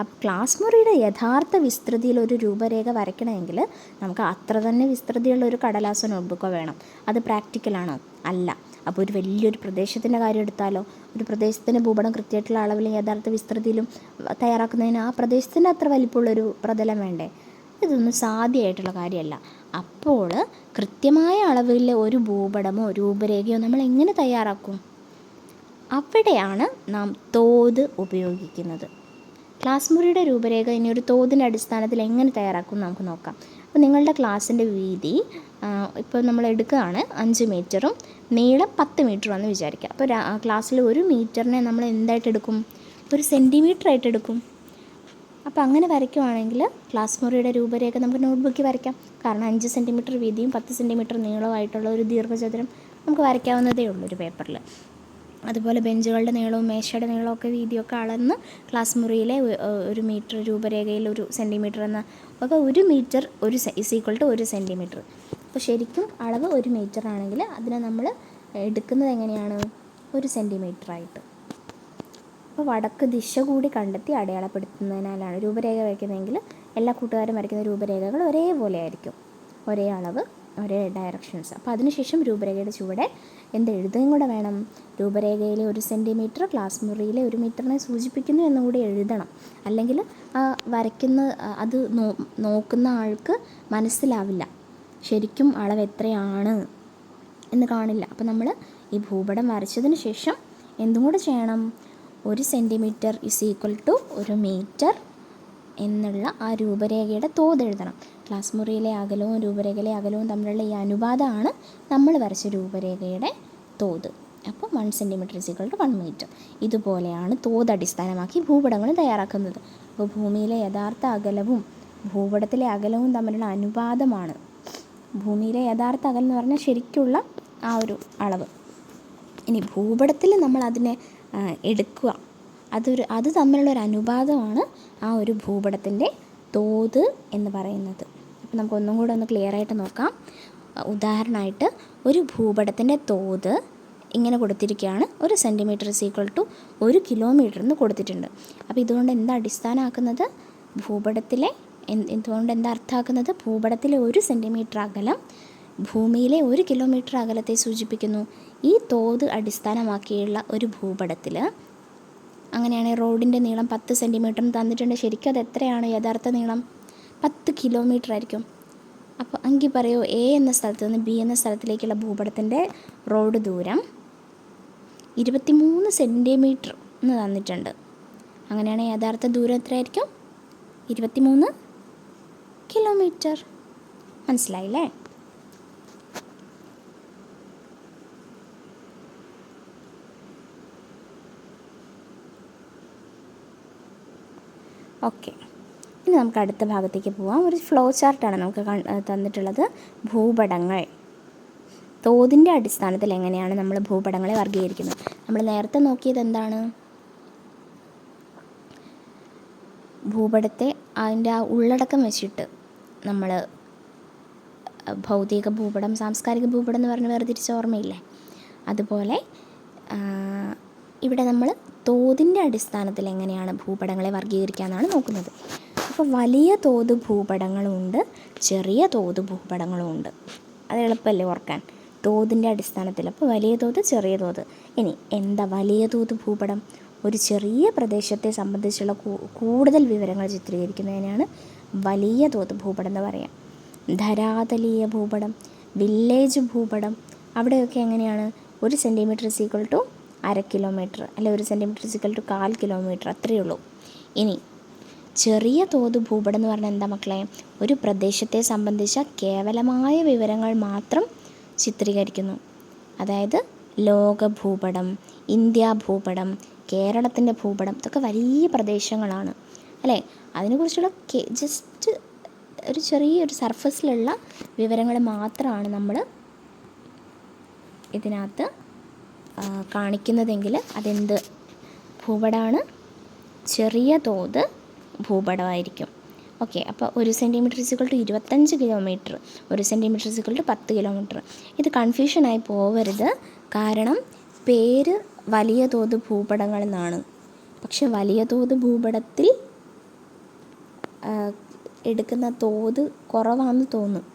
അപ്പോൾ ക്ലാസ് മുറിയുടെ യഥാർത്ഥ വിസ്തൃതിയിൽ ഒരു രൂപരേഖ വരയ്ക്കണമെങ്കിൽ നമുക്ക് അത്ര തന്നെ വിസ്തൃതിയുള്ള ഒരു കടലാസോ നോട്ട്ബുക്കോ വേണം. അത് പ്രാക്ടിക്കലാണോ? അല്ല. അപ്പോൾ ഒരു വലിയൊരു പ്രദേശത്തിൻ്റെ കാര്യം എടുത്താലോ, ഒരു പ്രദേശത്തിൻ്റെ ഭൂപടം കൃത്യമായിട്ടുള്ള അളവിലും യഥാർത്ഥ വിസ്തൃതിയിലും തയ്യാറാക്കുന്നതിന് ആ പ്രദേശത്തിന് അത്ര വലിപ്പമുള്ളൊരു പ്രതലം വേണ്ടേ? ഇതൊന്നും സാധ്യമായിട്ടുള്ള കാര്യമല്ല. അപ്പോൾ കൃത്യമായ അളവിൽ ഒരു ഭൂപടമോ രൂപരേഖയോ നമ്മൾ എങ്ങനെ തയ്യാറാക്കും? അവിടെയാണ് നാം തോത് ഉപയോഗിക്കുന്നത്. ക്ലാസ് മുറിയുടെ രൂപരേഖ ഇനി ഒരു തോതിൻ്റെ അടിസ്ഥാനത്തിൽ എങ്ങനെ തയ്യാറാക്കും നമുക്ക് നോക്കാം. അപ്പോൾ നിങ്ങളുടെ ക്ലാസ്സിൻ്റെ വീതി ഇപ്പോൾ നമ്മൾ എടുക്കുകയാണ് 5 മീറ്ററും നീളം 10 മീറ്ററുമാണെന്ന് വിചാരിക്കുക. അപ്പോൾ ക്ലാസ്സിൽ 1 മീറ്ററിനെ നമ്മൾ എന്തായിട്ട് എടുക്കും? 1 സെൻറ്റിമീറ്റർ ആയിട്ട് എടുക്കും. അപ്പോൾ അങ്ങനെ വരയ്ക്കുവാണെങ്കിൽ ക്ലാസ് മുറിയുടെ രൂപരേഖ നമുക്ക് നോട്ട്ബുക്കിൽ വരയ്ക്കാം. കാരണം 5 സെൻറ്റിമീറ്റർ വീതിയും 10 സെൻറ്റിമീറ്റർ നീളമായിട്ടുള്ള ഒരു ദീർഘചതുരം നമുക്ക് വരയ്ക്കാവുന്നതേ ഉള്ളൂ ഒരു പേപ്പറിൽ. അതുപോലെ ബെഞ്ചുകളുടെ നീളവും മേശയുടെ നീളമൊക്കെ വീതിയൊക്കെ അളന്ന് ക്ലാസ് മുറിയിലെ 1 മീറ്റർ രൂപരേഖയിൽ 1 സെൻറ്റിമീറ്റർ എന്ന ഒക്കെ 1 മീറ്റർ = 1 സെൻറ്റിമീറ്റർ. അപ്പോൾ ശരിക്കും അളവ് 1 മീറ്റർ ആണെങ്കിൽ അതിനെ നമ്മൾ എടുക്കുന്നത് എങ്ങനെയാണ്? 1 സെൻറ്റിമീറ്റർ ആയിട്ട്. അപ്പോൾ വടക്ക് ദിശ കൂടി കണ്ടെത്തി അടയാളപ്പെടുത്തുന്നതിനാലാണ് രൂപരേഖ വരയ്ക്കുന്നതെങ്കിൽ എല്ലാ കൂട്ടുകാരും വരയ്ക്കുന്ന രൂപരേഖകൾ ഒരേപോലെ ആയിരിക്കും, ഒരേ അളവ്, ഒരേ ഡയറക്ഷൻസ്. അപ്പോൾ അതിനുശേഷം രൂപരേഖയുടെ ചുവടെ എഴുതുകയും കൂടെ വേണം. രൂപരേഖയിലെ 1 സെൻറ്റിമീറ്റർ ക്ലാസ് മുറിയിലെ 1 മീറ്ററിനെ സൂചിപ്പിക്കുന്നു എന്നുകൂടി എഴുതണം. അല്ലെങ്കിൽ അത് നോക്കുന്ന ആൾക്ക് മനസ്സിലാവില്ല, ശരിക്കും അളവ് എത്രയാണ് എന്ന് കാണില്ല. അപ്പോൾ നമ്മൾ ഈ ഭൂപടം വരച്ചതിന് ശേഷം എന്തും കൂടെ ചെയ്യണം? 1 സെൻറ്റിമീറ്റർ = 1 മീറ്റർ എന്നുള്ള ആ രൂപരേഖയുടെ തോത് എഴുതണം. ക്ലാസ് മുറിയിലെ അകലവും രൂപരേഖയിലെ അകലവും തമ്മിലുള്ള ഈ അനുപാതമാണ് നമ്മൾ വരച്ച രൂപരേഖയുടെ തോത്. അപ്പോൾ 1 സെൻറ്റിമീറ്റർ = 1 മീറ്റർ. ഇതുപോലെയാണ് തോത് അടിസ്ഥാനമാക്കി ഭൂപടങ്ങൾ തയ്യാറാക്കുന്നത്. അപ്പോൾ ഭൂമിയിലെ യഥാർത്ഥ അകലവും ഭൂപടത്തിലെ അകലവും തമ്മിലുള്ള അനുപാതമാണ്. ഭൂമിയിലെ യഥാർത്ഥ അകലം എന്ന് പറഞ്ഞാൽ ശരിക്കുള്ള ആ ഒരു അളവ്. ഇനി ഭൂപടത്തിൽ നമ്മൾ അതിനെ എടുക്കുക, അത് തമ്മിലുള്ളൊരു അനുപാതമാണ് ആ ഒരു ഭൂപടത്തിൻ്റെ തോത് എന്ന് പറയുന്നത്. അപ്പോൾ നമുക്ക് ഒന്നും കൂടെ ഒന്ന് ക്ലിയർ ആയിട്ട് നോക്കാം. ഉദാഹരണമായിട്ട് ഒരു ഭൂപടത്തിൻ്റെ തോത് ഇങ്ങനെ കൊടുത്തിരിക്കുകയാണ്. 1 സെൻറ്റിമീറ്റർ = 1 കിലോമീറ്റർ എന്ന് കൊടുത്തിട്ടുണ്ട്. അപ്പോൾ ഇതുകൊണ്ട് എന്താ അടിസ്ഥാനമാക്കുന്നത്? ഇതുകൊണ്ട് എന്താ അർത്ഥമാക്കുന്നത്? ഭൂപടത്തിലെ 1 സെൻറ്റിമീറ്റർ അകലം ഭൂമിയിലെ 1 കിലോമീറ്റർ അകലത്തെ സൂചിപ്പിക്കുന്നു. ഈ തോത് അടിസ്ഥാനമാക്കിയുള്ള ഒരു ഭൂപടത്തിൽ അങ്ങനെയാണെങ്കിൽ റോഡിൻ്റെ നീളം 10 സെൻറ്റിമീറ്റർ തന്നിട്ടുണ്ട്. ശരിക്കും അത് എത്രയാണ് യഥാർത്ഥ നീളം? 10 കിലോമീറ്റർ ആയിരിക്കും. അപ്പോൾ എങ്കിൽ പറയൂ, എ എന്ന സ്ഥലത്ത് നിന്ന് ബി എന്ന സ്ഥലത്തിലേക്കുള്ള ഭൂപടത്തിൻ്റെ റോഡ് ദൂരം 23 സെൻറ്റിമീറ്റർ എന്ന് തന്നിട്ടുണ്ട്. അങ്ങനെയാണെങ്കിൽ യഥാർത്ഥ ദൂരം എത്രയായിരിക്കും? 23 കിലോമീറ്റർ. മനസ്സിലായില്ലേ? ഓക്കെ, ഇനി നമുക്ക് അടുത്ത ഭാഗത്തേക്ക് പോവാം. ഒരു ഫ്ലോ ചാർട്ടാണ് നമുക്ക് തന്നിട്ടുള്ളത്. ഭൂപടങ്ങൾ തോതിൻ്റെ അടിസ്ഥാനത്തിൽ എങ്ങനെയാണ് നമ്മൾ ഭൂപടങ്ങളെ വർഗീകരിക്കുന്നത്? നമ്മൾ നേരത്തെ നോക്കിയത് എന്താണ്? ഭൂപടത്തെ അതിൻ്റെ ആ ഉള്ളടക്കം വെച്ചിട്ട് നമ്മൾ ഭൗതിക ഭൂപടം, സാംസ്കാരിക ഭൂപടം എന്ന് പറഞ്ഞ് വേർതിരിച്ച ഓർമ്മയില്ലേ? അതുപോലെ ഇവിടെ നമ്മൾ തോതിൻ്റെ അടിസ്ഥാനത്തിൽ എങ്ങനെയാണ് ഭൂപടങ്ങളെ വർഗീകരിക്കാമെന്നാണ് നോക്കുന്നത്. അപ്പോൾ വലിയ തോത് ഭൂപടങ്ങളുമുണ്ട്, ചെറിയ തോത് ഭൂപടങ്ങളുമുണ്ട്. അത് എളുപ്പമല്ലേ ഓർക്കാൻ? തോതിൻ്റെ അടിസ്ഥാനത്തിൽ. അപ്പോൾ വലിയ തോത്, ചെറിയ തോത്. ഇനി എന്താ വലിയ തോത് ഭൂപടം? ഒരു ചെറിയ പ്രദേശത്തെ സംബന്ധിച്ചുള്ള കൂടുതൽ വിവരങ്ങൾ ചിത്രീകരിക്കുന്നതിനാണ് വലിയ തോത് ഭൂപടം എന്ന് പറയാം. ധരാതലീയ ഭൂപടം, വില്ലേജ് ഭൂപടം, അവിടെയൊക്കെ എങ്ങനെയാണ്? 1 സെൻറ്റിമീറ്റർ = 1/2 കിലോമീറ്റർ, അല്ലെ 1 സെൻറ്റിമീറ്റർ = 1/4 കിലോമീറ്റർ, അത്രയേ ഉള്ളൂ. ഇനി ചെറിയ തോത് ഭൂപടം എന്ന് പറഞ്ഞാൽ എന്താ മക്കളെ? ഒരു പ്രദേശത്തെ സംബന്ധിച്ച കേവലമായ വിവരങ്ങൾ മാത്രം ചിത്രീകരിക്കുന്നു. അതായത് ലോക ഭൂപടം, ഇന്ത്യ ഭൂപടം, കേരളത്തിൻ്റെ ഭൂപടം, ഇതൊക്കെ വലിയ പ്രദേശങ്ങളാണ് അല്ലേ? അതിനെക്കുറിച്ചുള്ള ജസ്റ്റ് ഒരു ചെറിയൊരു സർഫസിലുള്ള വിവരങ്ങൾ മാത്രമാണ് നമ്മൾ ഇതിനകത്ത് കാണിക്കുന്നതെങ്കിൽ അതെന്ത് ഭൂപടമാണ്? ചെറിയ തോത് ഭൂപടമായിരിക്കും. ഓക്കെ. അപ്പോൾ 1 സെൻറ്റിമീറ്റർ = 25 കിലോമീറ്റർ, 1 സെൻറ്റിമീറ്റർ = 10 കിലോമീറ്റർ. ഇത് കൺഫ്യൂഷനായി പോവരുത്. കാരണം പേര് വലിയ തോത് ഭൂപടങ്ങൾ എന്നാണ്. പക്ഷെ വലിയ തോത് ഭൂപടത്തിൽ എടുക്കുന്ന തോത് കുറവാണെന്ന് തോന്നും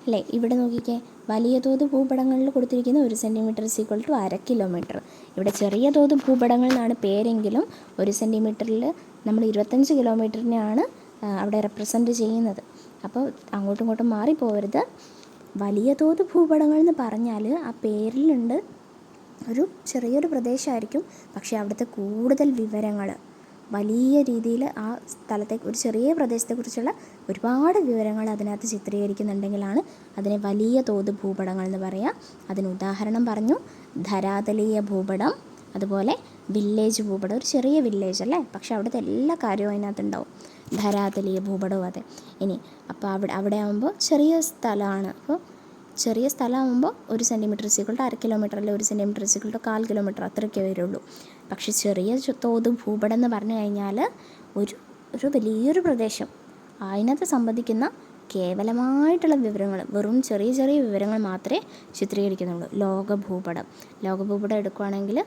അല്ലേ? ഇവിടെ നോക്കിക്കേ, വലിയ തോത് ഭൂപടങ്ങളിൽ കൊടുത്തിരിക്കുന്ന 1 സെൻറ്റിമീറ്റർ = 1/2 കിലോമീറ്റർ. ഇവിടെ ചെറിയ തോത് ഭൂപടങ്ങൾ എന്നാണ് പേരെങ്കിലും 1 സെൻറ്റിമീറ്ററിൽ നമ്മൾ 25 കിലോമീറ്ററിനെയാണ് അവിടെ റെപ്രസെൻറ്റ് ചെയ്യുന്നത്. അപ്പോൾ അങ്ങോട്ടും ഇങ്ങോട്ടും മാറിപ്പോകരുത്. വലിയ തോത് ഭൂപടങ്ങൾ എന്ന് പറഞ്ഞാൽ ആ പേരിലുണ്ട് ഒരു ചെറിയൊരു പ്രദേശമായിരിക്കും, പക്ഷേ അവിടുത്തെ കൂടുതൽ വിവരങ്ങൾ വലിയ രീതിയിൽ ആ സ്ഥലത്തെ, ഒരു ചെറിയ പ്രദേശത്തെക്കുറിച്ചുള്ള ഒരുപാട് വിവരങ്ങൾ അതിനകത്ത് ചിത്രീകരിക്കുന്നുണ്ടെങ്കിലാണ് അതിനെ വലിയ തോത് ഭൂപടങ്ങൾ എന്ന് പറയുക. അതിന് ഉദാഹരണം പറഞ്ഞു, ധരാതലീയ ഭൂപടം, അതുപോലെ വില്ലേജ് ഭൂപടം. ഒരു ചെറിയ വില്ലേജ് അല്ലേ, പക്ഷെ അവിടുത്തെ എല്ലാ കാര്യവും അതിനകത്തുണ്ടാവും. ധരാതലീയ ഭൂപടവും അതെ. ഇനി അപ്പോൾ അവിടെ ആകുമ്പോൾ ചെറിയ സ്ഥലമാണ്. അപ്പോൾ ചെറിയ സ്ഥലമാകുമ്പോൾ 1 സെൻറ്റിമീറ്റർ = 1/2 കിലോമീറ്റർ, അല്ലെങ്കിൽ 1 സെൻറ്റിമീറ്റർ = 1/4 കിലോമീറ്റർ, അത്രയൊക്കെ വരുള്ളൂ. പക്ഷേ ചെറിയ തോത് ഭൂപടം എന്ന് പറഞ്ഞു കഴിഞ്ഞാൽ ഒരു വലിയൊരു പ്രദേശം, അതിനകത്ത് സംബന്ധിക്കുന്ന കേവലമായിട്ടുള്ള വിവരങ്ങൾ, വെറും ചെറിയ ചെറിയ വിവരങ്ങൾ മാത്രമേ ചിത്രീകരിക്കുന്നുള്ളൂ. ലോകഭൂപടം എടുക്കുകയാണെങ്കിൽ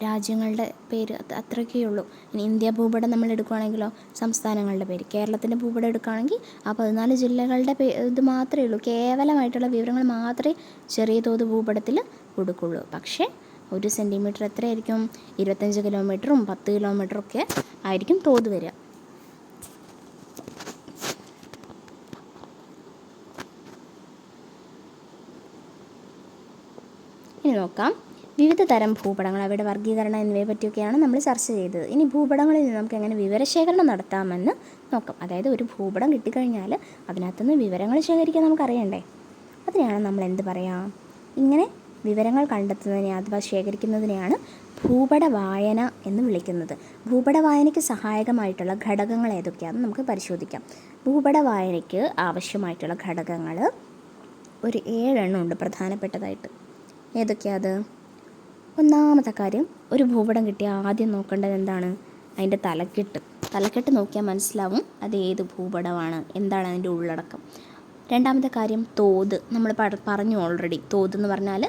രാജ്യങ്ങളുടെ പേര് അത്രയൊക്കെ ഉള്ളൂ. ഇനി ഇന്ത്യ ഭൂപടം നമ്മൾ എടുക്കുകയാണെങ്കിലോ സംസ്ഥാനങ്ങളുടെ പേര്. കേരളത്തിൻ്റെ ഭൂപടം എടുക്കുകയാണെങ്കിൽ ആ 14 ജില്ലകളുടെ ഇത് മാത്രമേ ഉള്ളൂ. കേവലമായിട്ടുള്ള വിവരങ്ങൾ മാത്രമേ ചെറിയ തോത് ഭൂപടത്തിൽ കൊടുക്കുള്ളൂ. പക്ഷേ 1 സെൻറ്റിമീറ്റർ എത്രയായിരിക്കും? 25 കിലോമീറ്ററും 10 കിലോമീറ്ററും ഒക്കെ ആയിരിക്കും തോത് വരിക. ഇനി നോക്കാം വിവിധ തരം ഭൂപടങ്ങൾ, അവയുടെ വർഗീകരണം എന്നിവയെ പറ്റിയൊക്കെയാണ് നമ്മൾ ചർച്ച ചെയ്തത്. ഇനി ഭൂപടങ്ങളിൽ നിന്ന് നമുക്ക് എങ്ങനെ വിവരശേഖരണം നടത്താമെന്ന് നോക്കാം. അതായത് ഒരു ഭൂപടം കിട്ടിക്കഴിഞ്ഞാൽ അതിനകത്തുനിന്ന് വിവരങ്ങൾ ശേഖരിക്കാൻ നമുക്കറിയണ്ടേ? അതിനെയാണ് നമ്മൾ എന്ത് പറയാം? ഇങ്ങനെ വിവരങ്ങൾ കണ്ടെത്തുന്നതിനെ അഥവാ ശേഖരിക്കുന്നതിനെയാണ് ഭൂപട വായന എന്ന് വിളിക്കുന്നത്. ഭൂപട വായനയ്ക്ക് സഹായകമായിട്ടുള്ള ഘടകങ്ങൾ ഏതൊക്കെയാണെന്ന് നമുക്ക് പരിശോധിക്കാം. ഭൂപട വായനയ്ക്ക് ആവശ്യമായിട്ടുള്ള ഘടകങ്ങൾ ഒരു 7 എണ്ണം ഉണ്ട് പ്രധാനപ്പെട്ടതായിട്ട്. ഏതൊക്കെയാണ്? ഒന്നാമത്തെ കാര്യം, ഒരു ഭൂപടം കിട്ടിയാൽ ആദ്യം നോക്കേണ്ടത് എന്താണ്? അതിൻ്റെ തലക്കെട്ട് നോക്കിയാൽ മനസ്സിലാവും അത് ഏത് ഭൂപടമാണ്, എന്താണ് അതിൻ്റെ ഉള്ളടക്കം. രണ്ടാമത്തെ കാര്യം തോത്. നമ്മൾ പറഞ്ഞു ഓൾറെഡി. തോത് എന്ന് പറഞ്ഞാൽ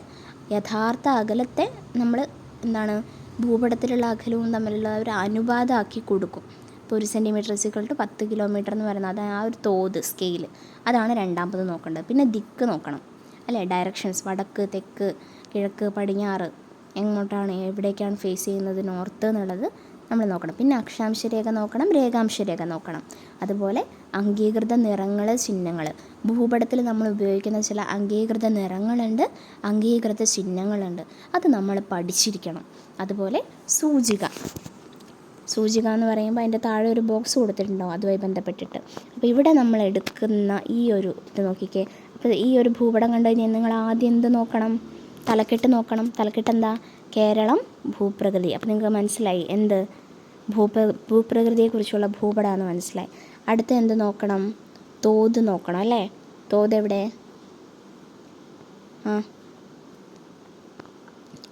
യഥാർത്ഥ അകലത്തെ നമ്മൾ എന്താണ് ഭൂപടത്തിലുള്ള അകലവും തമ്മിലുള്ള ഒരു അനുപാതമാക്കി കൊടുക്കും. ഇപ്പോൾ 1 സെൻറ്റിമീറ്റർ = 10 കിലോമീറ്റർ എന്ന് പറയുന്നത് അത് ആ ഒരു തോത് സ്കെയിൽ, അതാണ് രണ്ടാമത് നോക്കേണ്ടത്. പിന്നെ ദിക്ക് നോക്കണം അല്ലേ? ഡയറക്ഷൻസ്, വടക്ക്, തെക്ക്, കിഴക്ക്, പടിഞ്ഞാറ്, എങ്ങോട്ടാണ്, എവിടേക്കാണ് ഫേസ് ചെയ്യുന്നത്, നോർത്ത് എന്നുള്ളത് നമ്മൾ നോക്കണം. പിന്നെ അക്ഷാംശ രേഖ നോക്കണം, രേഖാംശ രേഖ നോക്കണം. അതുപോലെ അംഗീകൃത നിറങ്ങൾ, ചിഹ്നങ്ങൾ. ഭൂപടത്തിൽ നമ്മൾ ഉപയോഗിക്കുന്ന ചില അംഗീകൃത നിറങ്ങളുണ്ട്, അംഗീകൃത ചിഹ്നങ്ങളുണ്ട്. അത് നമ്മൾ പഠിച്ചിരിക്കണം. അതുപോലെ സൂചിക എന്ന് പറയുമ്പോൾ അതിൻ്റെ താഴെ ഒരു ബോക്സ് കൊടുത്തിട്ടുണ്ടാവും അതുമായി ബന്ധപ്പെട്ടിട്ട്. അപ്പോൾ ഇവിടെ നമ്മൾ എടുക്കുന്ന ഈ ഒരു ഇത് നോക്കിക്കേ. അപ്പോൾ ഈ ഒരു ഭൂപടം കണ്ടു കഴിഞ്ഞാൽ നിങ്ങൾ ആദ്യം എന്ത് നോക്കണം? തലക്കെട്ട് നോക്കണം. തലക്കെട്ട് എന്താ? കേരളം ഭൂപ്രകൃതി. അപ്പോൾ നിങ്ങൾക്ക് മനസ്സിലായി എന്ത് ഭൂപ്രകൃതിയെക്കുറിച്ചുള്ള ഭൂപടമാണെന്ന് മനസ്സിലായി. അടുത്ത എന്ത് നോക്കണം? തോത് നോക്കണം അല്ലേ? തോത് എവിടെ? ആ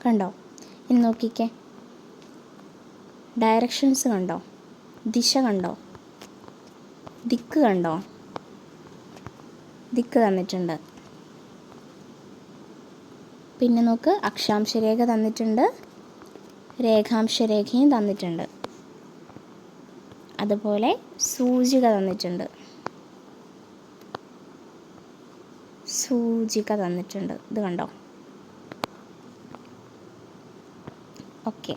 കണ്ടോ? ഇനി നോക്കിക്കേ, ഡയറക്ഷൻസ് കണ്ടോ? ദിശ കണ്ടോ? ദിക്ക് കണ്ടോ? ദിക്ക് തന്നിട്ടുണ്ട്. പിന്നെ നോക്ക്, അക്ഷാംശരേഖ തന്നിട്ടുണ്ട്, രേഖാംശരേഖയും തന്നിട്ടുണ്ട്, അതുപോലെ സൂചിക തന്നിട്ടുണ്ട്, ഇത് കണ്ടോ? ഓക്കെ,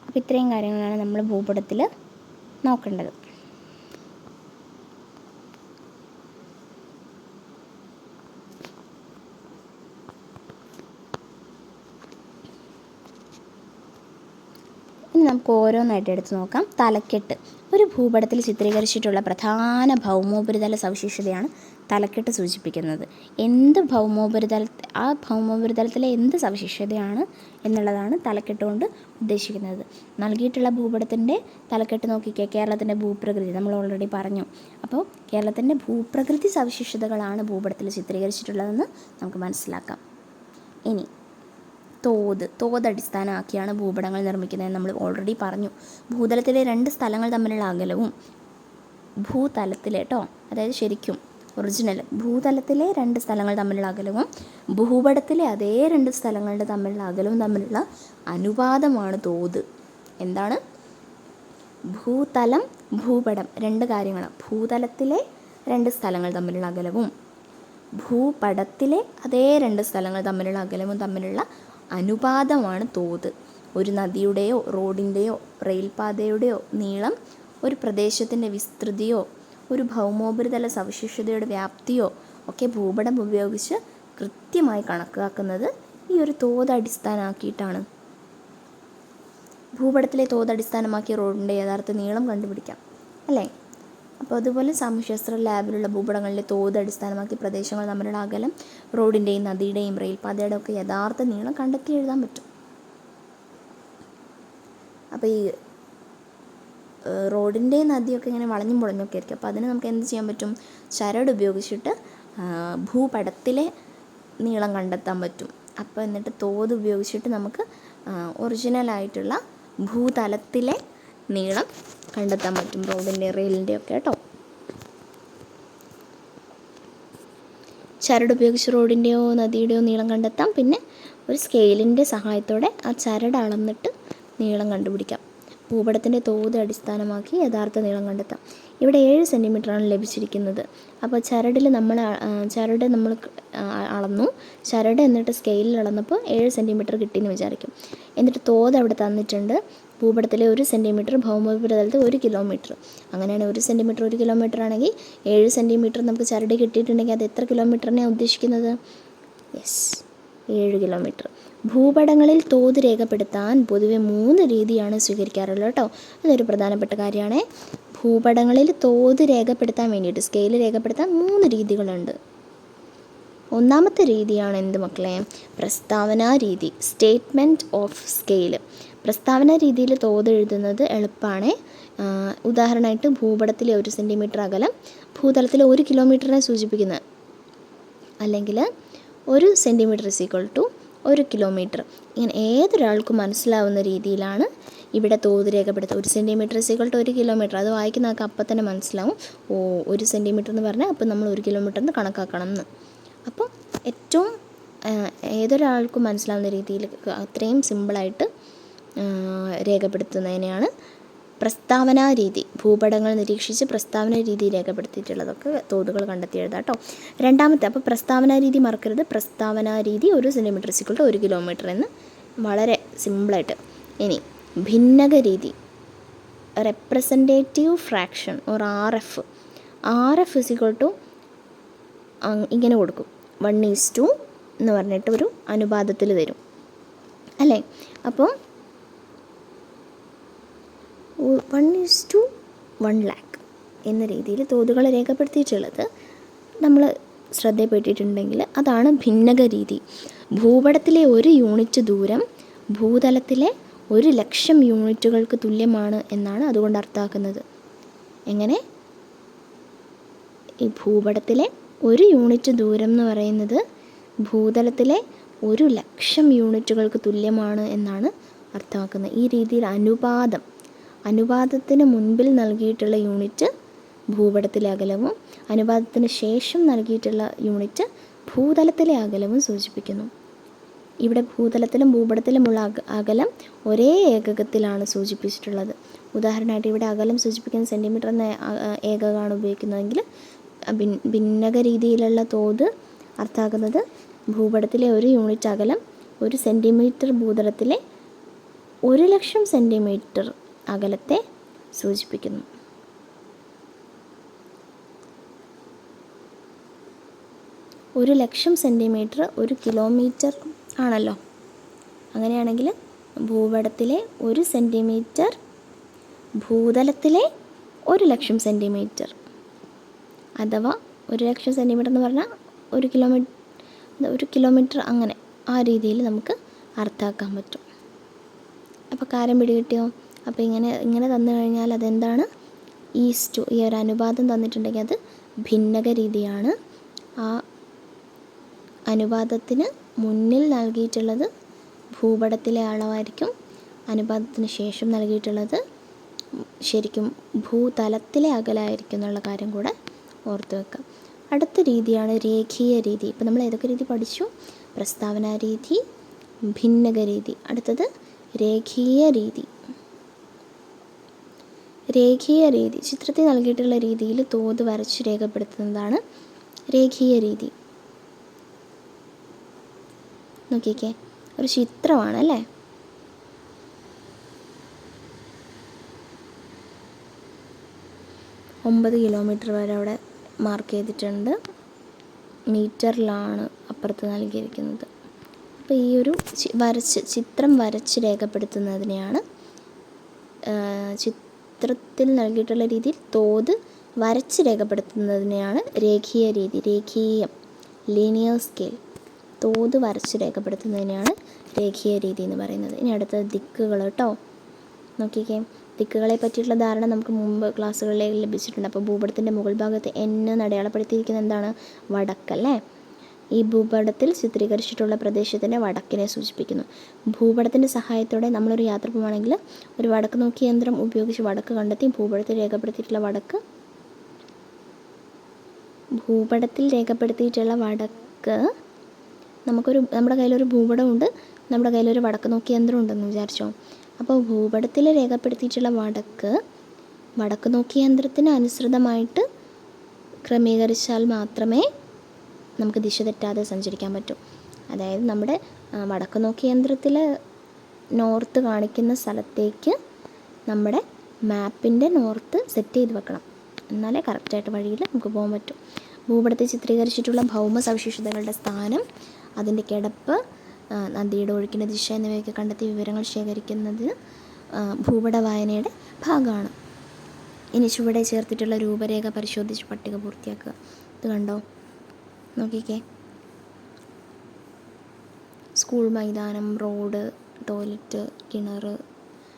അപ്പോൾ ഇത്രയും കാര്യങ്ങളാണ് നമ്മൾ ഭൂപടത്തിൽ നോക്കേണ്ടത്. ഇനി നമുക്ക് ഓരോന്നായിട്ട് എടുത്ത് നോക്കാം. തലക്കെട്ട്. ഒരു ഭൂപടത്തിൽ ചിത്രീകരിച്ചിട്ടുള്ള പ്രധാന ഭൗമോപരിതല സവിശേഷതയാണ് തലക്കെട്ട് സൂചിപ്പിക്കുന്നത്. എന്ത് ആ ഭൗമോപരിതലത്തിലെ എന്ത് സവിശേഷതയാണ് എന്നുള്ളതാണ് തലക്കെട്ട് കൊണ്ട് ഉദ്ദേശിക്കുന്നത്. നൽകിയിട്ടുള്ള ഭൂപടത്തിൻ്റെ തലക്കെട്ട് നോക്കിക്കുക. കേരളത്തിൻ്റെ ഭൂപ്രകൃതി നമ്മൾ ഓൾറെഡി പറഞ്ഞു. അപ്പോൾ കേരളത്തിൻ്റെ ഭൂപ്രകൃതി സവിശേഷതകളാണ് ഭൂപടത്തിൽ ചിത്രീകരിച്ചിട്ടുള്ളതെന്ന് നമുക്ക് മനസ്സിലാക്കാം. ഇനി തോതടിസ്ഥാനമാക്കിയാണ് ഭൂപടങ്ങൾ നിർമ്മിക്കുന്നതെന്ന് നമ്മൾ ഓൾറെഡി പറഞ്ഞു. ഭൂതലത്തിലെ രണ്ട് സ്ഥലങ്ങൾ തമ്മിലുള്ള അകലവും ഭൂതലത്തിലെ അതായത് ശരിക്കും ഒറിജിനൽ ഭൂതലത്തിലെ രണ്ട് സ്ഥലങ്ങൾ തമ്മിലുള്ള അകലവും ഭൂപടത്തിലെ അതേ രണ്ട് സ്ഥലങ്ങളുടെ തമ്മിലുള്ള അകലവും തമ്മിലുള്ള അനുപാതമാണ് തോത്. എന്താണ്? ഭൂതലം, ഭൂപടം രണ്ട് കാര്യങ്ങൾ. ഭൂതലത്തിലെ രണ്ട് സ്ഥലങ്ങൾ തമ്മിലുള്ള അകലവും ഭൂപടത്തിലെ അതേ രണ്ട് സ്ഥലങ്ങൾ തമ്മിലുള്ള അകലവും തമ്മിലുള്ള അനുപാതമാണ് തോത്. ഒരു നദിയുടെയോ റോഡിൻ്റെയോ റെയിൽപാതയുടെയോ നീളം, ഒരു പ്രദേശത്തിൻ്റെ വിസ്തൃതിയോ ഒരു ഭൗമോപരിതല സവിശേഷതയുടെ വ്യാപ്തിയോ ഒക്കെ ഭൂപടം ഉപയോഗിച്ച് കൃത്യമായി കണക്കാക്കുന്നത് ഈ ഒരു തോത് അടിസ്ഥാനമാക്കിയിട്ടാണ്. ഭൂപടത്തിലെ തോത് അടിസ്ഥാനമാക്കി റോഡിൻ്റെ യഥാർത്ഥ നീളം കണ്ടുപിടിക്കാം അല്ലേ? അപ്പോൾ അതുപോലെ സാമൂഹ്യശാസ്ത്ര ലാബിലുള്ള ഭൂപടങ്ങളിലെ തോത് അടിസ്ഥാനമാക്കി പ്രദേശങ്ങൾ തമ്മിലുള്ള അകലം, റോഡിൻ്റെയും നദിയുടെയും റെയിൽപാതയുടെ ഒക്കെ യഥാർത്ഥ നീളം കണ്ടെത്തി എഴുതാൻ പറ്റും. അപ്പോൾ ഈ റോഡിൻ്റെയും നദിയൊക്കെ ഇങ്ങനെ വളഞ്ഞും പൊളഞ്ഞൊക്കെ ആയിരിക്കും. അപ്പോൾ അതിന് നമുക്ക് എന്ത് ചെയ്യാൻ പറ്റും? ചരട് ഉപയോഗിച്ചിട്ട് ഭൂപടത്തിലെ നീളം കണ്ടെത്താൻ പറ്റും. അപ്പോൾ എന്നിട്ട് തോത് ഉപയോഗിച്ചിട്ട് നമുക്ക് ഒറിജിനലായിട്ടുള്ള ഭൂതലത്തിലെ നീളം കണ്ടെത്താൻ പറ്റും, റോഡിൻ്റെ റെയിലിൻ്റെ ഒക്കെ ചരട് ഉപയോഗിച്ച് റോഡിൻ്റെയോ നദിയുടെയോ നീളം കണ്ടെത്താം. പിന്നെ ഒരു സ്കെയിലിൻ്റെ സഹായത്തോടെ ആ ചരട് അളന്നിട്ട് നീളം കണ്ടുപിടിക്കാം. ഭൂപടത്തിൻ്റെ തോത് അടിസ്ഥാനമാക്കി യഥാർത്ഥ നീളം കണ്ടെത്താം. ഇവിടെ 7 സെൻറ്റിമീറ്ററാണ് ലഭിച്ചിരിക്കുന്നത്. അപ്പോൾ ചരട് നമ്മൾ അളന്നു. ചരട് എന്നിട്ട് സ്കെയിലിൽ അളന്നപ്പോൾ 7 സെൻറ്റിമീറ്റർ കിട്ടിയെന്ന് വിചാരിക്കും. എന്നിട്ട് തോത് അവിടെ തന്നിട്ടുണ്ട്. ഭൂപടത്തിലെ 1 സെൻറ്റിമീറ്റർ, ഭൗമോപരിതലത്തിൽ 1 കിലോമീറ്റർ. അങ്ങനെയാണ് 1 സെൻറ്റിമീറ്റർ 1 കിലോമീറ്റർ ആണെങ്കിൽ 7 സെൻറ്റിമീറ്റർ നമുക്ക് ചരട് കിട്ടിയിട്ടുണ്ടെങ്കിൽ അത് എത്ര കിലോമീറ്ററിനെയാണ് ഉദ്ദേശിക്കുന്നത്? 7 കിലോമീറ്റർ. ഭൂപടങ്ങളിൽ തോത് രേഖപ്പെടുത്താൻ പൊതുവെ 3 രീതിയാണ് സ്വീകരിക്കാറുള്ളത് അതൊരു പ്രധാനപ്പെട്ട കാര്യമാണ്. ഭൂപടങ്ങളിൽ തോത് രേഖപ്പെടുത്താൻ വേണ്ടിയിട്ട് സ്കെയിൽ രേഖപ്പെടുത്താൻ 3 രീതികളുണ്ട്. ഒന്നാമത്തെ രീതിയാണ് എന്ത് മക്കളെ? പ്രസ്താവനാ രീതി, സ്റ്റേറ്റ്മെൻറ്റ് ഓഫ് സ്കെയിൽ. പ്രസ്താവനാ രീതിയിൽ തോത് എഴുതുന്നത് എളുപ്പമാണ്. ഉദാഹരണമായിട്ട് ഭൂപടത്തിലെ 1 സെൻറ്റിമീറ്റർ അകലം ഭൂതലത്തിലെ 1 കിലോമീറ്ററിനെ സൂചിപ്പിക്കുന്നത്, അല്ലെങ്കിൽ 1 സെൻറ്റിമീറ്റർ = 1 കിലോമീറ്റർ. ഇങ്ങനെ ഏതൊരാൾക്കും മനസ്സിലാവുന്ന രീതിയിലാണ് ഇവിടെ തോത് രേഖപ്പെടുത്തുക. 1 സെൻറ്റിമീറ്റർ = 1 കിലോമീറ്റർ. അത് വായിക്കുന്ന ആൾക്ക് അപ്പം തന്നെ മനസ്സിലാവും, 1 സെൻറ്റിമീറ്റർ എന്ന് പറഞ്ഞാൽ അപ്പം നമ്മൾ 1 കിലോമീറ്ററിന് കണക്കാക്കണം എന്ന്. അപ്പോൾ ഏറ്റവും ഏതൊരാൾക്കും മനസ്സിലാവുന്ന രീതിയിൽ അത്രയും സിമ്പിളായിട്ട് രേഖപ്പെടുത്തുന്നതിനെയാണ് പ്രസ്താവനാ രീതി. ഭൂപടങ്ങൾ നിരീക്ഷിച്ച് പ്രസ്താവന രീതി രേഖപ്പെടുത്തിയിട്ടുള്ളതൊക്കെ തോതുകൾ കണ്ടെത്തി എഴുതാം രണ്ടാമത്തെ, അപ്പോൾ പ്രസ്താവനാ രീതി മറക്കരുത്. പ്രസ്താവനാ രീതി 1 സെൻറ്റിമീറ്റർ = 1 കിലോമീറ്റർ എന്ന് വളരെ സിമ്പിളായിട്ട്. ഇനി ഭിന്നക രീതി, representative fraction or RF. RF ഇങ്ങനെ കൊടുക്കും, 1:2 എന്ന് പറഞ്ഞിട്ട് ഒരു അനുപാതത്തിൽ തരും അല്ലേ? അപ്പോൾ 1:1,00,000 എന്ന രീതിയിൽ തോതുകൾ രേഖപ്പെടുത്തിയിട്ടുള്ളത് നമ്മൾ ശ്രദ്ധയിൽപ്പെട്ടിട്ടുണ്ടെങ്കിൽ അതാണ് ഭിന്നക രീതി. ഭൂപടത്തിലെ 1 യൂണിറ്റ് ദൂരം ഭൂതലത്തിലെ 1,00,000 യൂണിറ്റുകൾക്ക് തുല്യമാണ് എന്നാണ് അതുകൊണ്ട് അർത്ഥമാക്കുന്നത്. എങ്ങനെ? ഈ ഭൂപടത്തിലെ 1 യൂണിറ്റ് ദൂരം എന്ന് പറയുന്നത് ഭൂതലത്തിലെ 1,00,000 യൂണിറ്റുകൾക്ക് തുല്യമാണ് എന്നാണ് അർത്ഥമാക്കുന്നത്. ഈ രീതിയിൽ അനുപാതത്തിന് മുൻപിൽ നൽകിയിട്ടുള്ള യൂണിറ്റ് ഭൂപടത്തിലെ അകലവും അനുപാതത്തിന് ശേഷം നൽകിയിട്ടുള്ള യൂണിറ്റ് ഭൂതലത്തിലെ അകലവും സൂചിപ്പിക്കുന്നു. ഇവിടെ ഭൂതലത്തിലും ഭൂപടത്തിലുമുള്ള അകലം ഒരേ ഏകകത്തിലാണ് സൂചിപ്പിച്ചിട്ടുള്ളത്. ഉദാഹരണമായിട്ട് ഇവിടെ അകലം സൂചിപ്പിക്കുന്ന സെൻറ്റിമീറ്റർ എന്ന ഏകകമാണ് ഉപയോഗിക്കുന്നതെങ്കിൽ ഭിന്നക രീതിയിലുള്ള തോത് അർത്ഥാക്കുന്നത് ഭൂപടത്തിലെ 1 യൂണിറ്റ് അകലം 1 സെൻറ്റിമീറ്റർ, ഭൂതലത്തിലെ 1,00,000 സെൻറ്റിമീറ്റർ അകലത്തെ സൂചിപ്പിക്കുന്നു. ഒരു 1,00,000 സെൻറ്റിമീറ്റർ 1 കിലോമീറ്റർ ആണല്ലോ. അങ്ങനെയാണെങ്കിൽ ഭൂപടത്തിലെ 1 സെൻറ്റിമീറ്റർ, ഭൂതലത്തിലെ 1,00,000 സെൻറ്റിമീറ്റർ, അഥവാ 1,00,000 സെൻറ്റിമീറ്റർ എന്ന് പറഞ്ഞാൽ 1 കിലോമീറ്റർ, അങ്ങനെ ആ രീതിയിൽ നമുക്ക് അർത്ഥാക്കാൻ പറ്റും. അപ്പോൾ കാര്യം പിടികിട്ടിയോ? അപ്പോൾ ഇങ്ങനെ തന്നു കഴിഞ്ഞാൽ അതെന്താണ്? ഈ ഒരു അനുപാതം തന്നിട്ടുണ്ടെങ്കിൽ അത് ഭിന്നക രീതിയാണ്. ആ അനുപാതത്തിന് മുന്നിൽ നൽകിയിട്ടുള്ളത് ഭൂപടത്തിലെ അളവായിരിക്കും, അനുപാതത്തിന് ശേഷം നൽകിയിട്ടുള്ളത് ശരിക്കും ഭൂതലത്തിലെ അകലമായിരിക്കും എന്നുള്ള കാര്യം കൂടെ ഓർത്ത് വെക്കാം. അടുത്ത രീതിയാണ് രേഖീയ രീതി. ഇപ്പോൾ നമ്മൾ ഏതൊക്കെ രീതി പഠിച്ചു? പ്രസ്താവന രീതി, ഭിന്നക രീതി. അടുത്തത് രേഖീയ രീതി. രേഖീയ രീതി ചിത്രത്തിൽ നൽകിയിട്ടുള്ള രീതിയിൽ തോത് വരച്ച് രേഖപ്പെടുത്തുന്നതാണ് രേഖീയ രീതി. നോക്കിക്കേ, ഒരു ചിത്രമാണ് അല്ലേ? ഒമ്പത് കിലോമീറ്റർ വരെ അവിടെ മാർക്ക് ചെയ്തിട്ടുണ്ട്. മീറ്ററിലാണ് അപ്പുറത്ത് നൽകിയിരിക്കുന്നത്. അപ്പോൾ ഈ ഒരു ചിത്രം വരച്ച് രേഖപ്പെടുത്തുന്നതിനെയാണ് ചിത്രത്തിൽ നൽകിയിട്ടുള്ള രീതിയിൽ തോത് വരച്ച് രേഖപ്പെടുത്തുന്നതിനെയാണ് രേഖീയ രീതി. രേഖീയം, ലീനിയർ സ്കെയിൽ, തോത് വരച്ച് രേഖപ്പെടുത്തുന്നതിനെയാണ് രേഖീയ രീതി എന്ന് പറയുന്നത്. ഇനി അടുത്തത് ദിക്കുകൾ കേട്ടോ. നോക്കിക്കേ, ദിക്കുകളെ പറ്റിയിട്ടുള്ള ധാരണ നമുക്ക് മുമ്പ് ക്ലാസ്സുകളിലേക്ക് ലഭിച്ചിട്ടുണ്ട്. അപ്പോൾ ഭൂപടത്തിൻ്റെ മുകൾ ഭാഗത്ത് എന്ന് അടയാളപ്പെടുത്തിയിരിക്കുന്നത് എന്താണ്? വടക്കല്ലേ. ഈ ഭൂപടത്തിൽ ചിത്രീകരിച്ചിട്ടുള്ള പ്രദേശത്തിൻ്റെ വടക്കിനെ സൂചിപ്പിക്കുന്നു. ഭൂപടത്തിൻ്റെ സഹായത്തോടെ നമ്മളൊരു യാത്ര പോകുകയാണെങ്കിൽ ഒരു വടക്ക് നോക്കി യന്ത്രം ഉപയോഗിച്ച് വടക്ക് കണ്ടെത്തി ഭൂപടത്തിൽ രേഖപ്പെടുത്തിയിട്ടുള്ള വടക്ക് നമ്മുടെ കയ്യിലൊരു ഭൂപടമുണ്ട്, നമ്മുടെ കയ്യിലൊരു വടക്ക് നോക്കി യന്ത്രം ഉണ്ടെന്ന് വിചാരിച്ചോ. അപ്പോൾ ഭൂപടത്തിൽ രേഖപ്പെടുത്തിയിട്ടുള്ള വടക്ക് നോക്കി യന്ത്രത്തിന് അനുസൃതമായിട്ട് ക്രമീകരിച്ചാൽ മാത്രമേ നമുക്ക് ദിശ തെറ്റാതെ സഞ്ചരിക്കാൻ പറ്റും. അതായത് നമ്മുടെ വടക്ക് നോക്കി യന്ത്രത്തിൽ നോർത്ത് കാണിക്കുന്ന സ്ഥലത്തേക്ക് നമ്മുടെ മാപ്പിൻ്റെ നോർത്ത് സെറ്റ് ചെയ്ത് വെക്കണം. എന്നാലേ കറക്റ്റായിട്ട് വഴിയിൽ നമുക്ക് പോകാൻ പറ്റും. ഭൂപടത്തിൽ ചിത്രീകരിച്ചിട്ടുള്ള ഭൗമ സവിശേഷതകളുടെ സ്ഥാനം, അതിൻ്റെ കിടപ്പ്, നദിയുടെ ഒഴുക്കിൻ്റെ ദിശ എന്നിവയൊക്കെ കണ്ടെത്തി വിവരങ്ങൾ ശേഖരിക്കുന്നത് ഭൂപട വായനയുടെ ഭാഗമാണ്. ഇനി ചുവടെ ചേർത്തിട്ടുള്ള രൂപരേഖ പരിശോധിച്ച് പട്ടിക പൂർത്തിയാക്കുക. ഇത് കണ്ടോ, നോക്കിക്കേ. സ്കൂൾ മൈതാനം, റോഡ്, ടോയ്ലറ്റ്, കിണർ,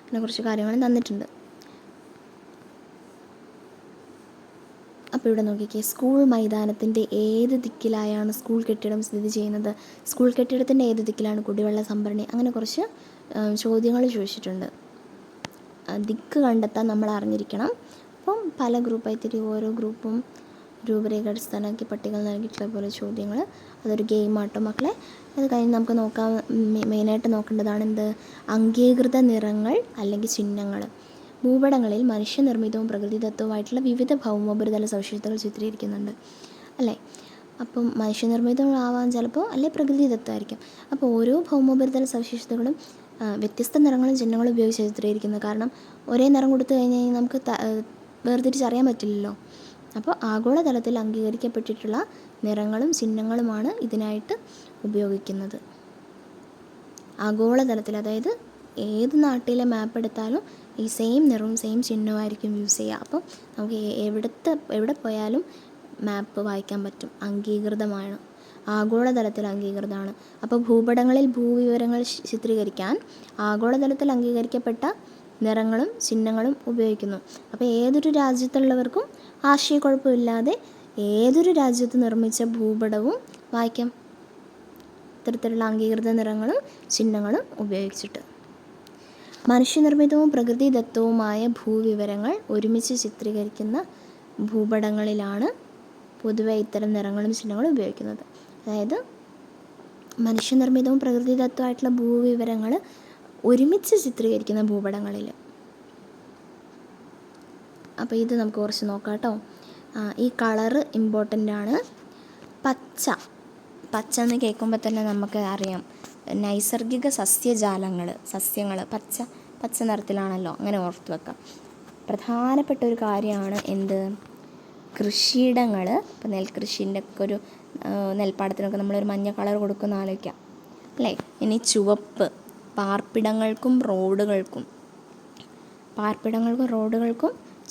അങ്ങനെ കുറച്ച് കാര്യങ്ങൾ തന്നിട്ടുണ്ട്. അപ്പോൾ ഇവിടെ നോക്കിക്കേ, സ്കൂൾ മൈതാനത്തിൻ്റെ ഏത് ദിക്കിലായാണ് സ്കൂൾ കെട്ടിടം സ്ഥിതി ചെയ്യുന്നത്? സ്കൂൾ കെട്ടിടത്തിൻ്റെ ഏത് ദിക്കിലാണ് കുടിവെള്ള സംഭരണി? അങ്ങനെ കുറച്ച് ചോദ്യങ്ങൾ ചോദിച്ചിട്ടുണ്ട്. ദിക്ക് കണ്ടെത്താൻ നമ്മൾ അറിഞ്ഞിരിക്കണം. അപ്പം പല ഗ്രൂപ്പായി തിരികെ ഓരോ ഗ്രൂപ്പും രൂപരേഖ അടിസ്ഥാനമാക്കി പട്ടികകൾ നൽകിയിട്ടുള്ള പോലെ ചോദ്യങ്ങൾ. അതൊരു ഗെയിമാട്ടോ മക്കളെ. അത് കഴിഞ്ഞ് നമുക്ക് നോക്കാം. മെയിനായിട്ട് നോക്കേണ്ടതാണ് എന്ത്? അംഗീകൃത നിറങ്ങൾ അല്ലെങ്കിൽ ചിഹ്നങ്ങൾ. ഭൂപടങ്ങളിൽ മനുഷ്യനിർമ്മിതവും പ്രകൃതിദത്തവുമായിട്ടുള്ള വിവിധ ഭൗമോപരിതല സവിശേഷതകൾ ചിത്രീകരിക്കുന്നുണ്ട് അല്ലേ. അപ്പം മനുഷ്യനിർമ്മിതമാവാൻ ചിലപ്പോൾ അല്ലെ പ്രകൃതിദത്തമായിരിക്കും. അപ്പോൾ ഓരോ ഭൗമോപരിതല സവിശേഷതകളും വ്യത്യസ്ത നിറങ്ങളും ചിഹ്നങ്ങളും ഉപയോഗിച്ച് ചിത്രീകരിക്കുന്നത്. കാരണം ഒരേ നിറം കൊടുത്തു കഴിഞ്ഞ് കഴിഞ്ഞാൽ നമുക്ക് വേർതിരിച്ചറിയാൻ പറ്റില്ലല്ലോ. അപ്പോൾ ആഗോളതലത്തിൽ അംഗീകരിക്കപ്പെട്ടിട്ടുള്ള നിറങ്ങളും ചിഹ്നങ്ങളുമാണ് ഇതിനായിട്ട് ഉപയോഗിക്കുന്നത്. ആഗോളതലത്തിൽ, അതായത് ഏത് നാട്ടിലെ മാപ്പ് എടുത്താലും ഈ സെയിം നിറവും സെയിം ചിഹ്നവുമായിരിക്കും യൂസ് ചെയ്യുക. അപ്പോൾ നമുക്ക് എവിടെ പോയാലും മാപ്പ് വായിക്കാൻ പറ്റും. അംഗീകൃതമാണ്, ആഗോളതലത്തിൽ അംഗീകൃതമാണ്. അപ്പോൾ ഭൂപടങ്ങളിൽ ഭൂവിവരങ്ങൾ ചിത്രീകരിക്കാൻ ആഗോളതലത്തിൽ അംഗീകരിക്കപ്പെട്ട നിറങ്ങളും ചിഹ്നങ്ങളും ഉപയോഗിക്കുന്നു. അപ്പോൾ ഏതൊരു രാജ്യത്തുള്ളവർക്കും ആശയക്കുഴപ്പമില്ലാതെ ഏതൊരു രാജ്യത്ത് നിർമ്മിച്ച ഭൂപടവും വായിക്കാം. ഇത്തരത്തിലുള്ള അംഗീകൃത നിറങ്ങളും ചിഹ്നങ്ങളും ഉപയോഗിച്ചിട്ട്. മനുഷ്യനിർമ്മിതവും പ്രകൃതിദത്തവുമായ ഭൂവിവരങ്ങൾ ഒരുമിച്ച് ചിത്രീകരിക്കുന്ന ഭൂപടങ്ങളിലാണ് പൊതുവെ ഇത്തരം നിറങ്ങളും ചിഹ്നങ്ങളും ഉപയോഗിക്കുന്നത്. അതായത് മനുഷ്യനിർമ്മിതവും പ്രകൃതിദത്തമായിട്ടുള്ള ഭൂവിവരങ്ങൾ ഒരുമിച്ച് ചിത്രീകരിക്കുന്ന ഭൂപടങ്ങളിൽ. അപ്പോൾ ഇത് നമുക്ക് കുറച്ച് നോക്കാം കേട്ടോ. ഈ കളറ് ഇമ്പോർട്ടൻ്റ് ആണ്. പച്ച എന്ന് കേൾക്കുമ്പോൾ തന്നെ നമുക്ക് അറിയാം, നൈസർഗിക സസ്യങ്ങൾ പച്ച നിറത്തിലാണല്ലോ, അങ്ങനെ ഓർത്ത് വെക്കാം. പ്രധാനപ്പെട്ട ഒരു കാര്യമാണ് എന്ത്, കൃഷിയിടങ്ങൾ. ഇപ്പോൾ നെൽകൃഷീൻ്റെ ഒക്കെ ഒരു നെൽപ്പാടത്തിനൊക്കെ നമ്മളൊരു മഞ്ഞ കളർ കൊടുക്കുന്ന ആലോചിക്കാം അല്ലേ. ഇനി ചുവപ്പ് പാർപ്പിടങ്ങൾക്കും റോഡുകൾക്കും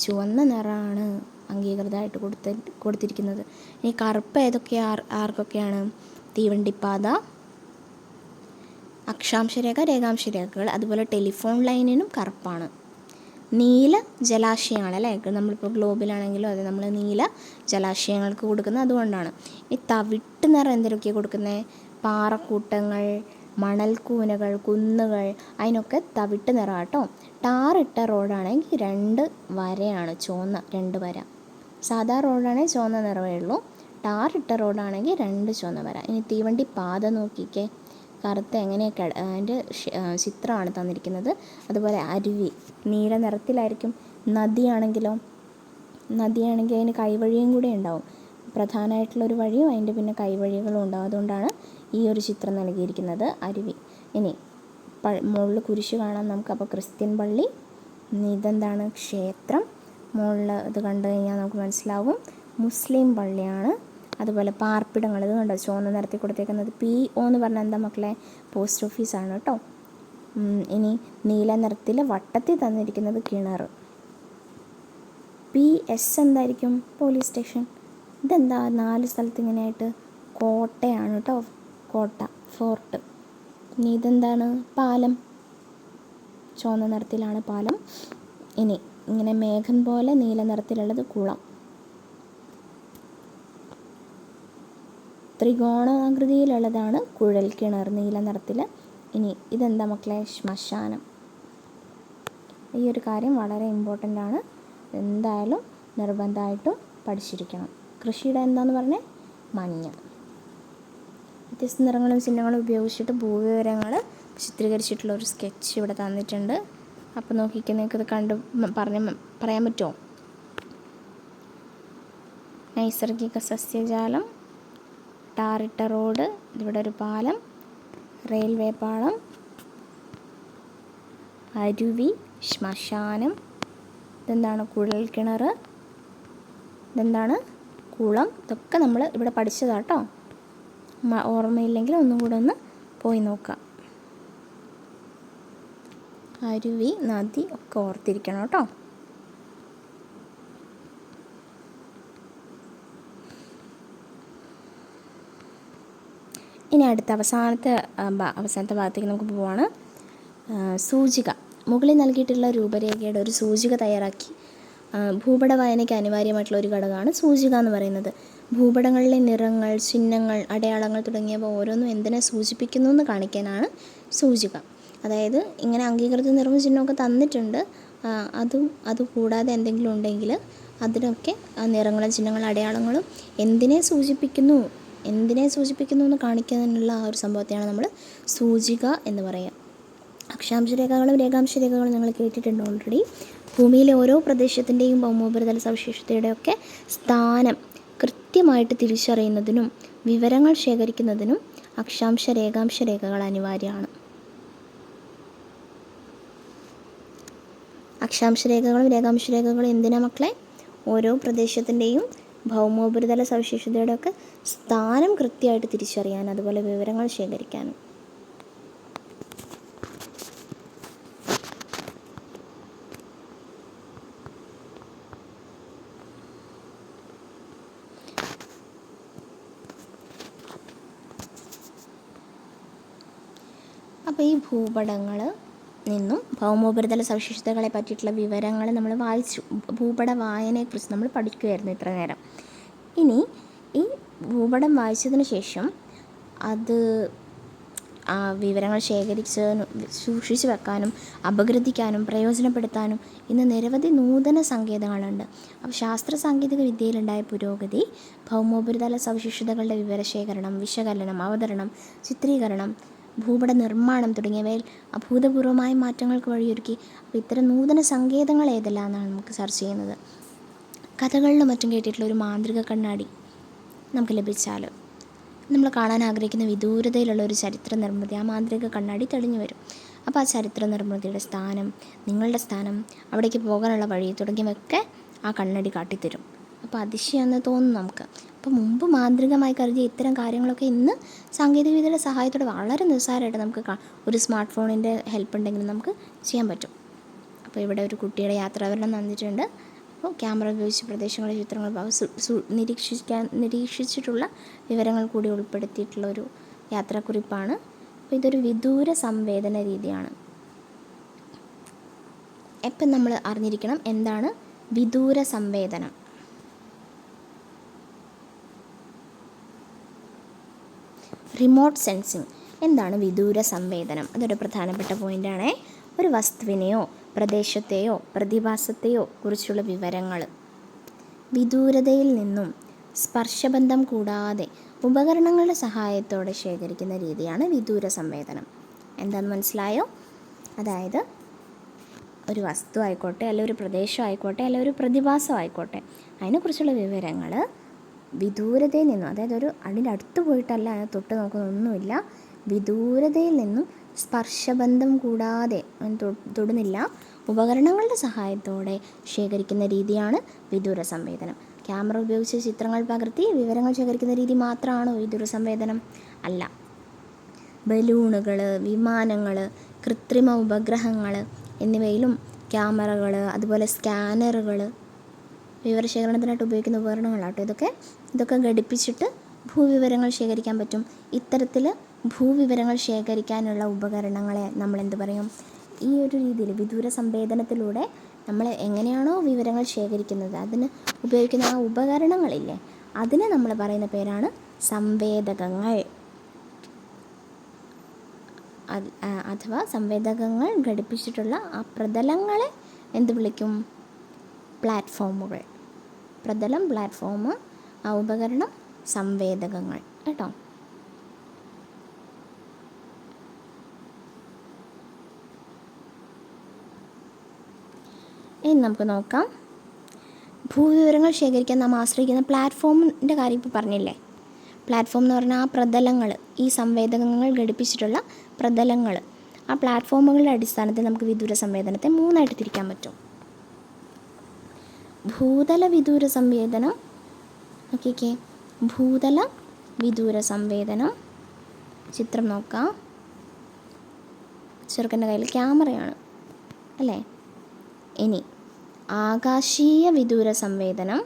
ചുവന്ന നിറമാണ് അംഗീകൃതമായിട്ട് കൊടുത്തിരിക്കുന്നത്. ഇനി കറുപ്പ് ആർക്കൊക്കെയാണ്, തീവണ്ടിപ്പാത, അക്ഷാംശരേഖ, രേഖാംശരേഖകൾ, അതുപോലെ ടെലിഫോൺ ലൈനിനും കറുപ്പാണ്. നീല ജലാശയങ്ങൾ അല്ലേ, നമ്മളിപ്പോൾ ഗ്ലോബിലാണെങ്കിലും അത് നമ്മൾ നീല ജലാശയങ്ങൾക്ക് കൊടുക്കുന്നത് അതുകൊണ്ടാണ്. ഈ തവിട്ട് നിറം എന്തൊക്കെയാണ് കൊടുക്കുന്നത്, പാറക്കൂട്ടങ്ങൾ, മണൽക്കൂനകൾ, കുന്നുകൾ, അതിനൊക്കെ തവിട്ട് നിറം കേട്ടോ. ടാറിട്ട റോഡാണെങ്കിൽ 2 വരയാണ്, ചുവന്ന 2 വര. സാധാ റോഡാണെങ്കിൽ ചുവന്ന നിറമേ ഉള്ളൂ. ടാറിട്ട റോഡാണെങ്കിൽ 2 ചുവന്ന വര. ഇനി തീവണ്ടി പാത നോക്കിക്കേ, കറുത്ത എങ്ങനെയൊക്കെ അതിൻ്റെ ചിത്രമാണ് തന്നിരിക്കുന്നത്. അതുപോലെ അരുവി നീല നിറത്തിലായിരിക്കും. നദിയാണെങ്കിൽ അതിന് കൈവഴിയും കൂടെ ഉണ്ടാവും. പ്രധാനമായിട്ടുള്ളൊരു വഴിയും അതിൻ്റെ പിന്നെ കൈവഴികളും ഉണ്ടാവും. അതുകൊണ്ടാണ് ഈ ഒരു ചിത്രം നൽകിയിരിക്കുന്നത്, അരുവി. ഇനി മുകളിൽ കുരിശ് കാണാം നമുക്ക്. അപ്പോൾ ക്രിസ്ത്യൻ പള്ളി, ഇതെന്താണ്, ക്ഷേത്രം. മുകളിൽ ഇത് കണ്ടു കഴിഞ്ഞാൽ നമുക്ക് മനസ്സിലാവും മുസ്ലിം പള്ളിയാണ്. അതുപോലെ പാർപ്പിടങ്ങൾ, ഇത് കണ്ടോ ചുവന്ന നിറത്തിൽ കൊടുത്തേക്കുന്നത്. PO എന്ന് പറഞ്ഞാൽ എന്താ മക്കളെ, പോസ്റ്റ് ഓഫീസാണ് കേട്ടോ. ഇനി നീല നിറത്തിൽ വട്ടത്തിൽ തന്നിരിക്കുന്നത് കിണർ. PS എന്തായിരിക്കും, പോലീസ് സ്റ്റേഷൻ. ഇതെന്താ 4 സ്ഥലത്ത് ഇങ്ങനെയായിട്ട്, കോട്ടയാണ് കേട്ടോ, കോട്ട, ഫോർട്ട്. ഇനി ഇതെന്താണ്, പാലം, ചുവന്ന നിറത്തിലാണ് പാലം. ഇനി ഇങ്ങനെ മേഘം പോലെ നീല നിറത്തിലുള്ളത് കുളം. ത്രികോണാകൃതിയിലുള്ളതാണ് കുഴൽ കിണർ, നീല നിറത്തിൽ. ഇനി ഇതെന്താ മക്കളെ, ശ്മശാനം. ഈ ഒരു കാര്യം വളരെ ഇമ്പോർട്ടൻ്റ് ആണ്, എന്തായാലും നിർബന്ധമായിട്ടും പഠിച്ചിരിക്കണം. കൃഷിയുടെ എന്താന്ന് പറഞ്ഞേ, മഞ്ഞ. വ്യത്യസ്ത നിറങ്ങളും ചിഹ്നങ്ങളും ഉപയോഗിച്ചിട്ട് ഭൂവിവരങ്ങൾ ചിത്രീകരിച്ചിട്ടുള്ള ഒരു സ്കെച്ച് ഇവിടെ തന്നിട്ടുണ്ട്. അപ്പോൾ നോക്കിക്കേ, നിങ്ങൾക്കിത് പറയാൻ പറ്റുമോ? നൈസർഗിക സസ്യജാലം, ടാറിട്ട റോഡ്, ഇവിടെ ഒരു പാലം, റെയിൽവേ പാളം, അരുവി, ശ്മശാനം, ഇതെന്താണ്, കുഴൽ കിണർ, ഇതെന്താണ്, കുളം. ഇതൊക്കെ നമ്മൾ ഇവിടെ പഠിച്ചതാട്ടോ. ഓർമ്മയില്ലെങ്കിൽ ഒന്നും കൂടെ ഒന്ന് പോയി നോക്കാം. അരുവി, നദി ഒക്കെ ഓർത്തിരിക്കണം കേട്ടോ. ഇനി അടുത്ത അവസാനത്തെ ഭാഗത്തേക്ക് നമുക്ക് പോവാണ്. സൂചിക. മുകളിൽ നൽകിയിട്ടുള്ള രൂപരേഖയുടെ ഒരു സൂചിക തയ്യാറാക്കി ഭൂപട വായനയ്ക്ക് അനിവാര്യമായിട്ടുള്ള ഒരു ഘടകമാണ് സൂചിക എന്ന് പറയുന്നത്. ഭൂപടങ്ങളിലെ നിറങ്ങൾ, ചിഹ്നങ്ങൾ, അടയാളങ്ങൾ തുടങ്ങിയവ ഓരോന്നും എന്തിനെ സൂചിപ്പിക്കുന്നു എന്ന് കാണിക്കാനാണ് സൂചിക. അതായത് ഇങ്ങനെ അംഗീകൃത നിറവും ചിഹ്നമൊക്കെ തന്നിട്ടുണ്ട്. അതുകൂടാതെ എന്തെങ്കിലും ഉണ്ടെങ്കിൽ അതിനൊക്കെ ആ നിറങ്ങളും ചിഹ്നങ്ങളും അടയാളങ്ങളും എന്തിനെ സൂചിപ്പിക്കുന്നു എന്ന് കാണിക്കാനുള്ള ആ ഒരു സംഭവത്തെയാണ് നമ്മൾ സൂചിക എന്ന് പറയുക. അക്ഷാംശരേഖകളും രേഖാംശരേഖകളും നിങ്ങൾ കേട്ടിട്ടുണ്ട് ഓൾറെഡി. ഭൂമിയിലെ ഓരോ പ്രദേശത്തിൻ്റെയും ഭൗമോപരിതല സവിശേഷതയുടെയൊക്കെ സ്ഥാനം കൃത്യമായിട്ട് തിരിച്ചറിയുന്നതിനും വിവരങ്ങൾ ശേഖരിക്കുന്നതിനും അക്ഷാംശ രേഖാംശ രേഖകൾ അനിവാര്യമാണ്. അക്ഷാംശരേഖകളും രേഖാംശരേഖകളും എന്തിനാ മക്കളെ? ഓരോ പ്രദേശത്തിൻ്റെയും ഭൗമോപരിതല സവിശേഷതയുടെയൊക്കെ സ്ഥാനം കൃത്യമായിട്ട് തിരിച്ചറിയാൻ, അതുപോലെ വിവരങ്ങൾ ശേഖരിക്കാനും. അപ്പോൾ ഈ ഭൂപടങ്ങൾ നിന്നും ഭൗമോപരിതല സവിശേഷതകളെ പറ്റിയിട്ടുള്ള വിവരങ്ങൾ നമ്മൾ വായിച്ചു. ഭൂപട വായനയെക്കുറിച്ച് നമ്മൾ പഠിക്കുകയായിരുന്നു ഇത്ര നേരം. ഇനി ഈ ഭൂപടം വായിച്ചതിന് ശേഷം അത് വിവരങ്ങൾ സൂക്ഷിച്ചു വെക്കാനും അപഗ്രഥിക്കാനും പ്രയോജനപ്പെടുത്താനും ഇന്ന് നിരവധി നൂതന സങ്കേതങ്ങളുണ്ട്. അപ്പോൾ ശാസ്ത്ര സാങ്കേതിക വിദ്യയിലുണ്ടായ പുരോഗതി ഭൗമോപരിതല സവിശേഷതകളുടെ വിവരശേഖരണം, വിശകലനം, അവതരണം, ചിത്രീകരണം, ഭൂപട നിർമ്മാണം തുടങ്ങിയവയിൽ അഭൂതപൂർവമായ മാറ്റങ്ങൾക്ക് വഴിയൊരുക്കി. അപ്പോൾ ഇത്തരം നൂതന സങ്കേതങ്ങൾ ഏതെല്ലാം എന്നാണ് നമുക്ക് ചർച്ച ചെയ്യുന്നത്. കഥകളിലും മറ്റും കേട്ടിട്ടുള്ള ഒരു മാന്ത്രിക കണ്ണാടി നമുക്ക് ലഭിച്ചാൽ നമ്മൾ കാണാൻ ആഗ്രഹിക്കുന്ന വിദൂരതയിലുള്ള ഒരു ചരിത്ര നിർമ്മിതി, ആ മാന്ത്രിക കണ്ണാടി തെളിഞ്ഞു വരും. അപ്പോൾ ആ ചരിത്ര നിർമ്മിതിയുടെ സ്ഥാനം, നിങ്ങളുടെ സ്ഥാനം, അവിടേക്ക് പോകാനുള്ള വഴി തുടങ്ങിയവയൊക്കെ ആ കണ്ണാടി കാട്ടിത്തരും. അപ്പോൾ അതിശയമെന്ന് തോന്നും നമുക്ക്. അപ്പോൾ മുമ്പ് മാന്ത്രികമായി കരുതിയ ഇത്തരം കാര്യങ്ങളൊക്കെ ഇന്ന് സാങ്കേതികവിദ്യയുടെ സഹായത്തോടെ വളരെ നിസ്സാരമായിട്ട് നമുക്ക് ഒരു സ്മാർട്ട് ഫോണിൻ്റെ ഹെൽപ്പ് ഉണ്ടെങ്കിൽ നമുക്ക് ചെയ്യാൻ പറ്റും. അപ്പോൾ ഇവിടെ ഒരു കുട്ടിയുടെ യാത്രാവിവരണം തന്നിട്ടുണ്ട്. അപ്പോൾ ക്യാമറ ഉപയോഗിച്ച് പ്രദേശങ്ങളുടെ ചിത്രങ്ങൾ നിരീക്ഷിച്ചിട്ടുള്ള വിവരങ്ങൾ കൂടി ഉൾപ്പെടുത്തിയിട്ടുള്ള ഒരു യാത്രാക്കുറിപ്പാണ്. അപ്പോൾ ഇതൊരു വിദൂര സംവേദന രീതിയാണ്. എപ്പം നമ്മൾ അറിഞ്ഞിരിക്കണം എന്താണ് വിദൂര സംവേദനം. Remote sensing. എന്താണ് വിദൂര സംവേദനം? അതൊരു പ്രധാനപ്പെട്ട പോയിൻ്റാണ്. ഒരു വസ്തുവിനെയോ പ്രദേശത്തെയോ പ്രതിഭാസത്തെയോ കുറിച്ചുള്ള വിവരങ്ങൾ വിദൂരതയിൽ നിന്നും സ്പർശബന്ധം കൂടാതെ ഉപകരണങ്ങളുടെ സഹായത്തോടെ ശേഖരിക്കുന്ന രീതിയാണ് വിദൂര സംവേദനം. എന്താണെന്ന് മനസ്സിലായോ? അതായത് ഒരു വസ്തു ആയിക്കോട്ടെ, അല്ലെങ്കിൽ ഒരു പ്രദേശം ആയിക്കോട്ടെ, അല്ലെങ്കിൽ ഒരു പ്രതിഭാസം ആയിക്കോട്ടെ, അതിനെക്കുറിച്ചുള്ള വിവരങ്ങൾ വിദൂരതയിൽ നിന്നും, അതായത് അതിൻ്റെ അടുത്ത് പോയിട്ടല്ല, അതിനെ തൊട്ട് നോക്കുന്നൊന്നുമില്ല, വിദൂരതയിൽ നിന്നും സ്പർശബന്ധം കൂടാതെ തൊടുന്നില്ല, ഉപകരണങ്ങളുടെ സഹായത്തോടെ ശേഖരിക്കുന്ന രീതിയാണ് വിദൂര സംവേദനം. ക്യാമറ ഉപയോഗിച്ച് ചിത്രങ്ങൾ പകർത്തി വിവരങ്ങൾ ശേഖരിക്കുന്ന രീതി മാത്രമാണോ വിദൂര സംവേദനം? അല്ല. ബലൂണുകൾ, വിമാനങ്ങൾ, കൃത്രിമ ഉപഗ്രഹങ്ങൾ എന്നിവയിലും ക്യാമറകൾ, അതുപോലെ സ്കാനറുകൾ വിവരശേഖരണത്തിനായിട്ട് ഉപയോഗിക്കുന്ന ഉപകരണങ്ങളാട്ടോ ഇതൊക്കെ ഘടിപ്പിച്ചിട്ട് ഭൂവിവരങ്ങൾ ശേഖരിക്കാൻ പറ്റും. ഇത്തരത്തിൽ ഭൂവിവരങ്ങൾ ശേഖരിക്കാനുള്ള ഉപകരണങ്ങളെ നമ്മൾ എന്ത് പറയും? ഈ ഒരു രീതിയിൽ വിദൂര സംവേദനത്തിലൂടെ നമ്മൾ എങ്ങനെയാണോ വിവരങ്ങൾ ശേഖരിക്കുന്നത് അതിന് ഉപയോഗിക്കുന്ന ആ ഉപകരണങ്ങളില്ലേ, അതിനെ നമ്മൾ പറയുന്ന പേരാണ് സംവേദകങ്ങൾ. അഥവാ സംവേദകങ്ങൾ ഘടിപ്പിച്ചിട്ടുള്ള ആ പ്രതലങ്ങളെ എന്ത് വിളിക്കും? പ്ലാറ്റ്ഫോമുകൾ. പ്രതലം, പ്ലാറ്റ്ഫോം, ആ ഉപകരണം സംവേദകങ്ങൾ കേട്ടോ. ഇനി നമുക്ക് നോക്കാം. ഭൂവിവരങ്ങൾ ശേഖരിക്കാൻ നാം ആശ്രയിക്കുന്ന പ്ലാറ്റ്ഫോമിൻ്റെ കാര്യം ഇപ്പോൾ പറഞ്ഞില്ലേ. പ്ലാറ്റ്ഫോം എന്ന് പറഞ്ഞാൽ ആ പ്രതലങ്ങൾ, ഈ സംവേദകങ്ങൾ ഘടിപ്പിച്ചിട്ടുള്ള പ്രതലങ്ങൾ, ആ പ്ലാറ്റ്ഫോമുകളുടെ അടിസ്ഥാനത്തിൽ നമുക്ക് വിദൂര സംവേദനത്തെ മൂന്നായിട്ട് തിരിക്കാൻ പറ്റും. ഭൂതല വിദൂര സംവേദനം. നോക്കിക്കേ, ഭൂതല വിദൂര സംവേദനം. ചിത്രം നോക്കാം. ചെറുക്കൻ്റെ കയ്യിൽ ക്യാമറയാണ് അല്ലേ. ഇനി ആകാശീയ വിദൂര സംവേദനം.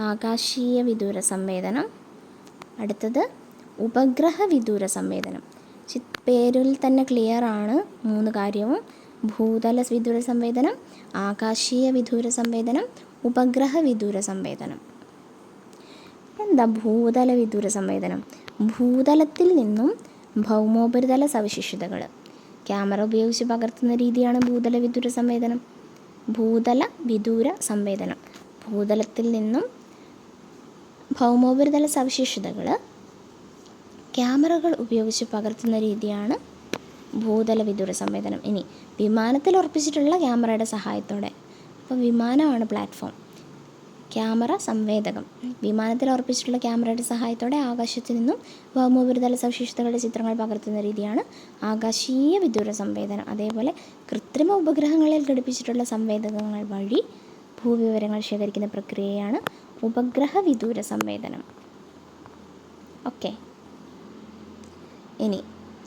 ആകാശീയ വിദൂര സംവേദനം. അടുത്തത് ഉപഗ്രഹ വിദൂര സംവേദനം. പേരിൽ തന്നെ ക്ലിയർ ആണ് മൂന്ന് കാര്യവും. ഭൂതല വിദൂര സംവേദനം, ആകാശീയ വിദൂര സംവേദനം, ഉപഗ്രഹ വിദൂര സംവേദനം. എന്താ ഭൂതല വിദൂര സംവേദനം? ഭൂതലത്തിൽ നിന്നും ഭൗമോപരിതല സവിശേഷതകൾ ക്യാമറ ഉപയോഗിച്ച് പകർത്തുന്ന രീതിയാണ് ഭൂതല വിദൂര സംവേദനം. ഭൂതല വിദൂര സംവേദനം. ഭൂതലത്തിൽ നിന്നും ഭൗമോപരിതല സവിശേഷതകൾ ക്യാമറകൾ ഉപയോഗിച്ച് പകർത്തുന്ന രീതിയാണ് ഭൂതല വിദൂര സംവേദനം. ഇനി വിമാനത്തിൽ ഉറപ്പിച്ചിട്ടുള്ള ക്യാമറയുടെ സഹായത്തോടെ, അപ്പോൾ വിമാനമാണ് പ്ലാറ്റ്ഫോം, ക്യാമറ സംവേദകം. വിമാനത്തിൽ ഉറപ്പിച്ചിട്ടുള്ള ക്യാമറയുടെ സഹായത്തോടെ ആകാശത്തു നിന്നും ഭൗമോപരിതല സവിശേഷതകളുടെ ചിത്രങ്ങൾ പകർത്തുന്ന രീതിയാണ് ആകാശീയ വിദൂര സംവേദനം. അതേപോലെ കൃത്രിമ ഉപഗ്രഹങ്ങളിൽ ഘടിപ്പിച്ചിട്ടുള്ള സംവേദകങ്ങൾ വഴി ഭൂവിവരങ്ങൾ ശേഖരിക്കുന്ന പ്രക്രിയയാണ് ഉപഗ്രഹ വിദൂര സംവേദനം. ഓക്കെ. ഇനി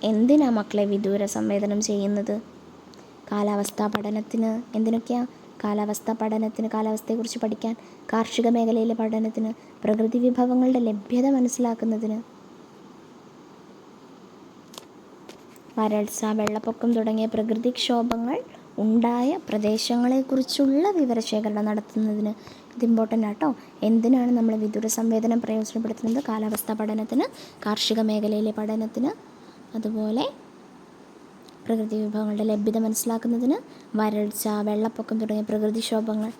എന്തിനാ മക്കളെ വിദൂര സംവേദനം ചെയ്യുന്നത്? കാലാവസ്ഥാ പഠനത്തിന്. എന്തിനൊക്കെയാണ്? കാലാവസ്ഥാ പഠനത്തിന്, കാലാവസ്ഥയെക്കുറിച്ച് പഠിക്കാൻ, കാർഷിക മേഖലയിലെ പഠനത്തിന്, പ്രകൃതി വിഭവങ്ങളുടെ ലഭ്യത മനസ്സിലാക്കുന്നതിന്, വരൾച്ച, വെള്ളപ്പൊക്കം തുടങ്ങിയ പ്രകൃതിക്ഷോഭങ്ങൾ ഉണ്ടായ പ്രദേശങ്ങളെക്കുറിച്ചുള്ള വിവരശേഖരണം നടത്തുന്നതിന്. ഇത് ഇമ്പോർട്ടൻ്റ് ആട്ടോ. എന്തിനാണ് നമ്മൾ വിദൂര സംവേദനം പ്രയോജനപ്പെടുത്തുന്നത്? കാലാവസ്ഥാ പഠനത്തിന്, കാർഷിക മേഖലയിലെ പഠനത്തിന്, അതുപോലെ പ്രകൃതി വിഭവങ്ങളുടെ ലഭ്യത മനസ്സിലാക്കുന്നതിന്, വരൾച്ച, വെള്ളപ്പൊക്കം തുടങ്ങിയ പ്രകൃതിക്ഷോഭങ്ങളെ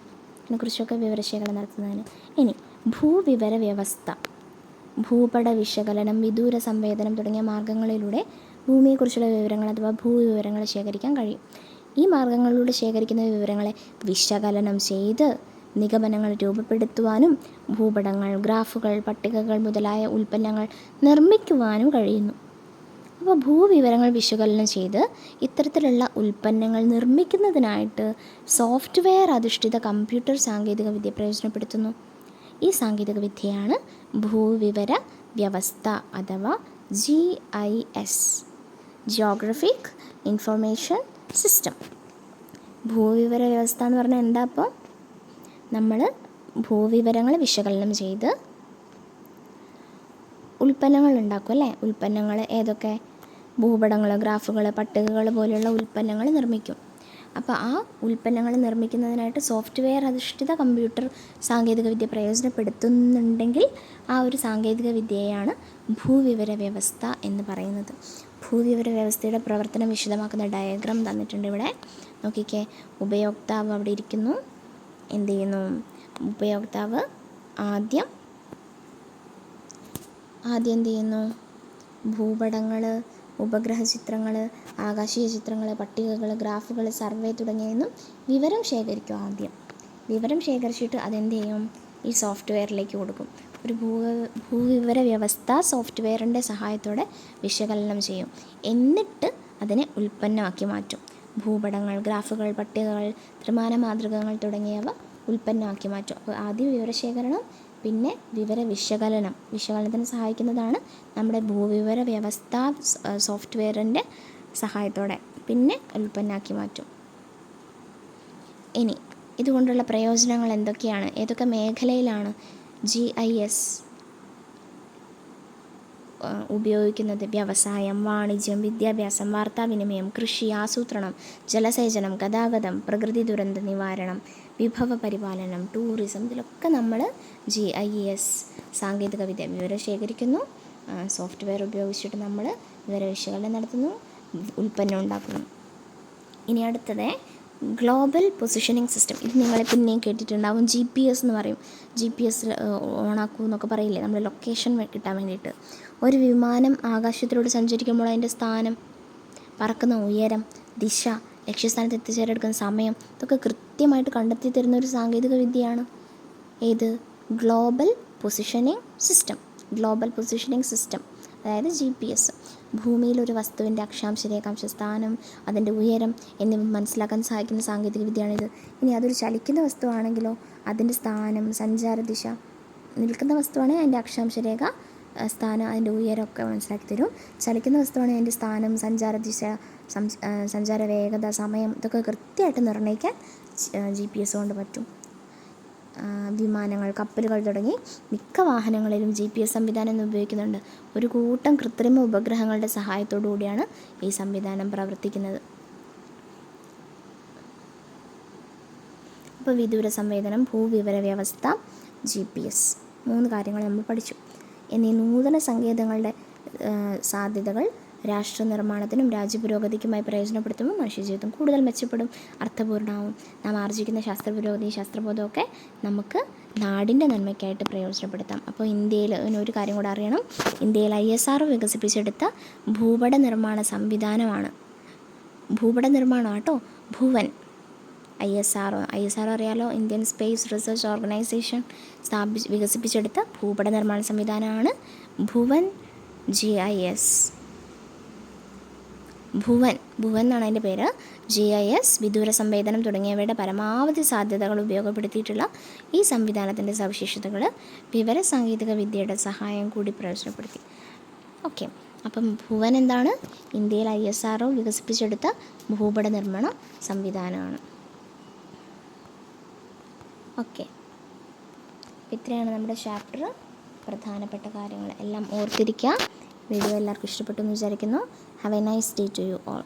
കുറിച്ചൊക്കെ വിവരശേഖരണം നടത്തുന്നതിന്. ഇനി ഭൂവിവര വ്യവസ്ഥ, ഭൂപട വിശകലനം, വിദൂര സംവേദനം തുടങ്ങിയ മാർഗങ്ങളിലൂടെ ഭൂമിയെക്കുറിച്ചുള്ള വിവരങ്ങൾ അഥവാ ഭൂവിവരങ്ങൾ ശേഖരിക്കാൻ കഴിയും. ഈ മാർഗങ്ങളിലൂടെ ശേഖരിക്കുന്ന വിവരങ്ങളെ വിശകലനം ചെയ്ത് നിഗമനങ്ങൾ രൂപപ്പെടുത്തുവാനും ഭൂപടങ്ങൾ, ഗ്രാഫുകൾ, പട്ടികകൾ മുതലായ ഉൽപ്പന്നങ്ങൾ നിർമ്മിക്കുവാനും കഴിയുന്നു. അപ്പോൾ ഭൂവിവരങ്ങൾ വിശകലനം ചെയ്ത് ഇത്തരത്തിലുള്ള ഉൽപ്പന്നങ്ങൾ നിർമ്മിക്കുന്നതിനായിട്ട് സോഫ്റ്റ്വെയർ അധിഷ്ഠിത കമ്പ്യൂട്ടർ സാങ്കേതികവിദ്യ പ്രയോജനപ്പെടുത്തുന്നു. ഈ സാങ്കേതികവിദ്യയാണ് ഭൂവിവര വ്യവസ്ഥ അഥവാ GIS, ജിയോഗ്രഫിക് ഇൻഫർമേഷൻ സിസ്റ്റം. ഭൂവിവര വ്യവസ്ഥ എന്ന് പറഞ്ഞാൽ എന്താ? അപ്പോൾ നമ്മൾ ഭൂവിവരങ്ങൾ വിശകലനം ചെയ്ത് ഉൽപ്പന്നങ്ങൾ ഉണ്ടാക്കും അല്ലേ? ഉൽപ്പന്നങ്ങൾ ഏതൊക്കെ? ഭൂപടങ്ങൾ, ഗ്രാഫുകൾ, പട്ടികകൾ പോലെയുള്ള ഉൽപ്പന്നങ്ങൾ നിർമ്മിക്കും. അപ്പോൾ ആ ഉൽപ്പന്നങ്ങൾ നിർമ്മിക്കുന്നതിനായിട്ട് സോഫ്റ്റ്വെയർ അധിഷ്ഠിത കമ്പ്യൂട്ടർ സാങ്കേതികവിദ്യ പ്രയോജനപ്പെടുത്തുന്നുണ്ടെങ്കിൽ ആ ഒരു സാങ്കേതികവിദ്യയാണ് ഭൂവിവര വ്യവസ്ഥ എന്ന് പറയുന്നത്. ഭൂവിവര വ്യവസ്ഥയുടെ പ്രവർത്തനം വിശദമാക്കുന്ന ഡയഗ്രാം തന്നിട്ടുണ്ട് ഇവിടെ. നോക്കിക്കേ, ഉപയോക്താവ് അവിടെ ഇരിക്കുന്നു. എന്ത് ചെയ്യുന്നു? ഉപയോക്താവ് ആദ്യം എന്ത് ചെയ്യുന്നു? ഭൂപടങ്ങൾ, ഉപഗ്രഹ ചിത്രങ്ങൾ, ആകാശീയ ചിത്രങ്ങൾ, പട്ടികകൾ, ഗ്രാഫുകൾ, സർവേ തുടങ്ങിയതൊന്നും വിവരം ശേഖരിക്കും. ആദ്യം വിവരം ശേഖരിച്ചിട്ട് അതെന്ത് ചെയ്യും? ഈ സോഫ്റ്റ്വെയറിലേക്ക് കൊടുക്കും. ഒരു ഭൂവിവര വ്യവസ്ഥ സോഫ്റ്റ്വെയറിൻ്റെ സഹായത്തോടെ വിശകലനം ചെയ്യും. എന്നിട്ട് അതിനെ ഉൽപ്പന്നമാക്കി മാറ്റും. ഭൂപടങ്ങൾ, ഗ്രാഫുകൾ, പട്ടികകൾ, ത്രിമാന മാതൃകകൾ തുടങ്ങിയവ ഉൽപ്പന്നമാക്കി മാറ്റും. അപ്പോൾ ആദ്യം വിവരശേഖരണം, പിന്നെ വിവര വിശകലനം. വിശകലനത്തിന് സഹായിക്കുന്നതാണ് നമ്മുടെ ഭൂവിവര വ്യവസ്ഥ സോഫ്റ്റ്വെയറിൻ്റെ സഹായത്തോടെ, പിന്നെ ഉൽപ്പന്നമാക്കി മാറ്റും. ഇനി ഇതുകൊണ്ടുള്ള പ്രയോജനങ്ങൾ എന്തൊക്കെയാണ്? ഏതൊക്കെ മേഖലയിലാണ് GIS ഉപയോഗിക്കുന്നത്? വ്യവസായം, വാണിജ്യം, വിദ്യാഭ്യാസം, വാർത്താവിനിമയം, കൃഷി, ആസൂത്രണം, ജലസേചനം, ഗതാഗതം, പ്രകൃതി ദുരന്ത നിവാരണം, വിഭവ പരിപാലനം, ടൂറിസം. ഇതിലൊക്കെ നമ്മൾ GIS സാങ്കേതികവിദ്യ വിവരം ശേഖരിക്കുന്നു. സോഫ്റ്റ്വെയർ ഉപയോഗിച്ചിട്ട് നമ്മൾ വിവര വിശകലനം നടത്തുന്നു, ഉൽപ്പന്നം ഉണ്ടാക്കുന്നു. ഇനി അടുത്തത് ഗ്ലോബൽ പൊസിഷനിങ് സിസ്റ്റം. ഇത് നിങ്ങൾ പിന്നെയും കേട്ടിട്ടുണ്ടാവും. GPS എന്ന് പറയും. GPS ഓണാക്കൂ എന്നൊക്കെ പറയില്ലേ, നമ്മൾ ലൊക്കേഷൻ കിട്ടാൻ വേണ്ടിയിട്ട്. ഒരു വിമാനം ആകാശത്തിലൂടെ സഞ്ചരിക്കുമ്പോൾ അതിൻ്റെ സ്ഥാനം, പറക്കുന്ന ഉയരം, ദിശ, ലക്ഷ്യസ്ഥാനത്ത് എത്തിച്ചേരെടുക്കുന്ന സമയം, ഇതൊക്കെ കൃത്യമായിട്ട് കണ്ടെത്തി തരുന്ന ഒരു സാങ്കേതിക വിദ്യയാണ് ഏത്? Global positioning system. Global positioning system അതായത് GPS. ഭൂമിയിൽ ഒരു വസ്തുവിൻ്റെ അക്ഷാംശ, രേഖാംശ, സ്ഥാനം, അതിൻ്റെ ഉയരം എന്നിവ മനസ്സിലാക്കാൻ സഹായിക്കുന്ന സാങ്കേതിക വിദ്യയാണിത്. ഇനി അതൊരു ചലിക്കുന്ന വസ്തുവാണെങ്കിലോ അതിൻ്റെ സ്ഥാനം, സഞ്ചാരദിശ, നിൽക്കുന്ന വസ്തുവാണെങ്കിൽ അതിൻ്റെ അക്ഷാംശ രേഖ, സ്ഥാനം, അതിൻ്റെ ഉയരമൊക്കെ മനസ്സിലാക്കി തരും. ചലിക്കുന്ന വസ്തുവാണെങ്കിൽ അതിൻ്റെ സ്ഥാനം, സഞ്ചാരദിശ, സഞ്ചാര വേഗത, സമയം, ഇതൊക്കെ കൃത്യമായിട്ട് നിർണ്ണയിക്കാൻ GPS കൊണ്ട് പറ്റും. വിമാനങ്ങൾ, കപ്പലുകൾ തുടങ്ങി മിക്ക വാഹനങ്ങളിലും GPS സംവിധാനം ഉപയോഗിക്കുന്നുണ്ട്. ഒരു കൂട്ടം കൃത്രിമ ഉപഗ്രഹങ്ങളുടെ സഹായത്തോടു കൂടിയാണ് ഈ സംവിധാനം പ്രവർത്തിക്കുന്നത്. അപ്പോൾ വിദൂര സംവേദനം, ഭൂവിവര വ്യവസ്ഥ, GPS, 3 കാര്യങ്ങൾ നമ്മൾ പഠിച്ചു. എന്നീ നൂതന സങ്കേതങ്ങളുടെ സാധ്യതകൾ രാഷ്ട്ര നിർമ്മാണത്തിനും രാജ്യപുരോഗതിക്കുമായി പ്രയോജനപ്പെടുത്തുമ്പോൾ മനുഷ്യജീവിതം കൂടുതൽ മെച്ചപ്പെടും, അർത്ഥപൂർണ്ണമാവും. നാം ആർജിക്കുന്ന ശാസ്ത്രപുരോഗതി, ശാസ്ത്രബോധമൊക്കെ നമുക്ക് നാടിൻ്റെ നന്മയ്ക്കായിട്ട് പ്രയോജനപ്പെടുത്താം. അപ്പോൾ ഇന്ത്യയിൽ ഒരു കാര്യം കൂടെ അറിയണം. ഇന്ത്യയിൽ ISRO വികസിപ്പിച്ചെടുത്ത ഭൂപട നിർമ്മാണ സംവിധാനമാണ്. ഭൂപട നിർമ്മാണം കേട്ടോ, ഭുവൻ. ISRO അറിയാലോ, ഇന്ത്യൻ സ്പേസ് റിസർച്ച് ഓർഗനൈസേഷൻ വികസിപ്പിച്ചെടുത്ത ഭൂപട നിർമ്മാണ സംവിധാനമാണ് ഭുവൻ GIS. ഭുവൻ എന്നാണ് അതിൻ്റെ പേര്. GIS വിദൂര സംവേദനം തുടങ്ങിയവയുടെ പരമാവധി സാധ്യതകൾ ഉപയോഗപ്പെടുത്തിയിട്ടുള്ള ഈ സംവിധാനത്തിൻ്റെ സവിശേഷതകൾ വിവര സാങ്കേതിക വിദ്യയുടെ സഹായം കൂടി പ്രയോജനപ്പെടുത്തി. ഓക്കെ, അപ്പം ഭുവൻ എന്താണ്? ഇന്ത്യയിൽ ISRO വികസിപ്പിച്ചെടുത്ത ഭൂപട നിർമ്മാണ സംവിധാനമാണ്. ഓക്കെ, ഇത്രയാണ് നമ്മുടെ ചാപ്റ്റർ. പ്രധാനപ്പെട്ട കാര്യങ്ങൾ എല്ലാം ഓർത്തിരിക്കുക. വീഡിയോ എല്ലാവർക്കും ഇഷ്ടപ്പെട്ടു എന്ന് വിചാരിക്കുന്നു. Have a nice day to you all.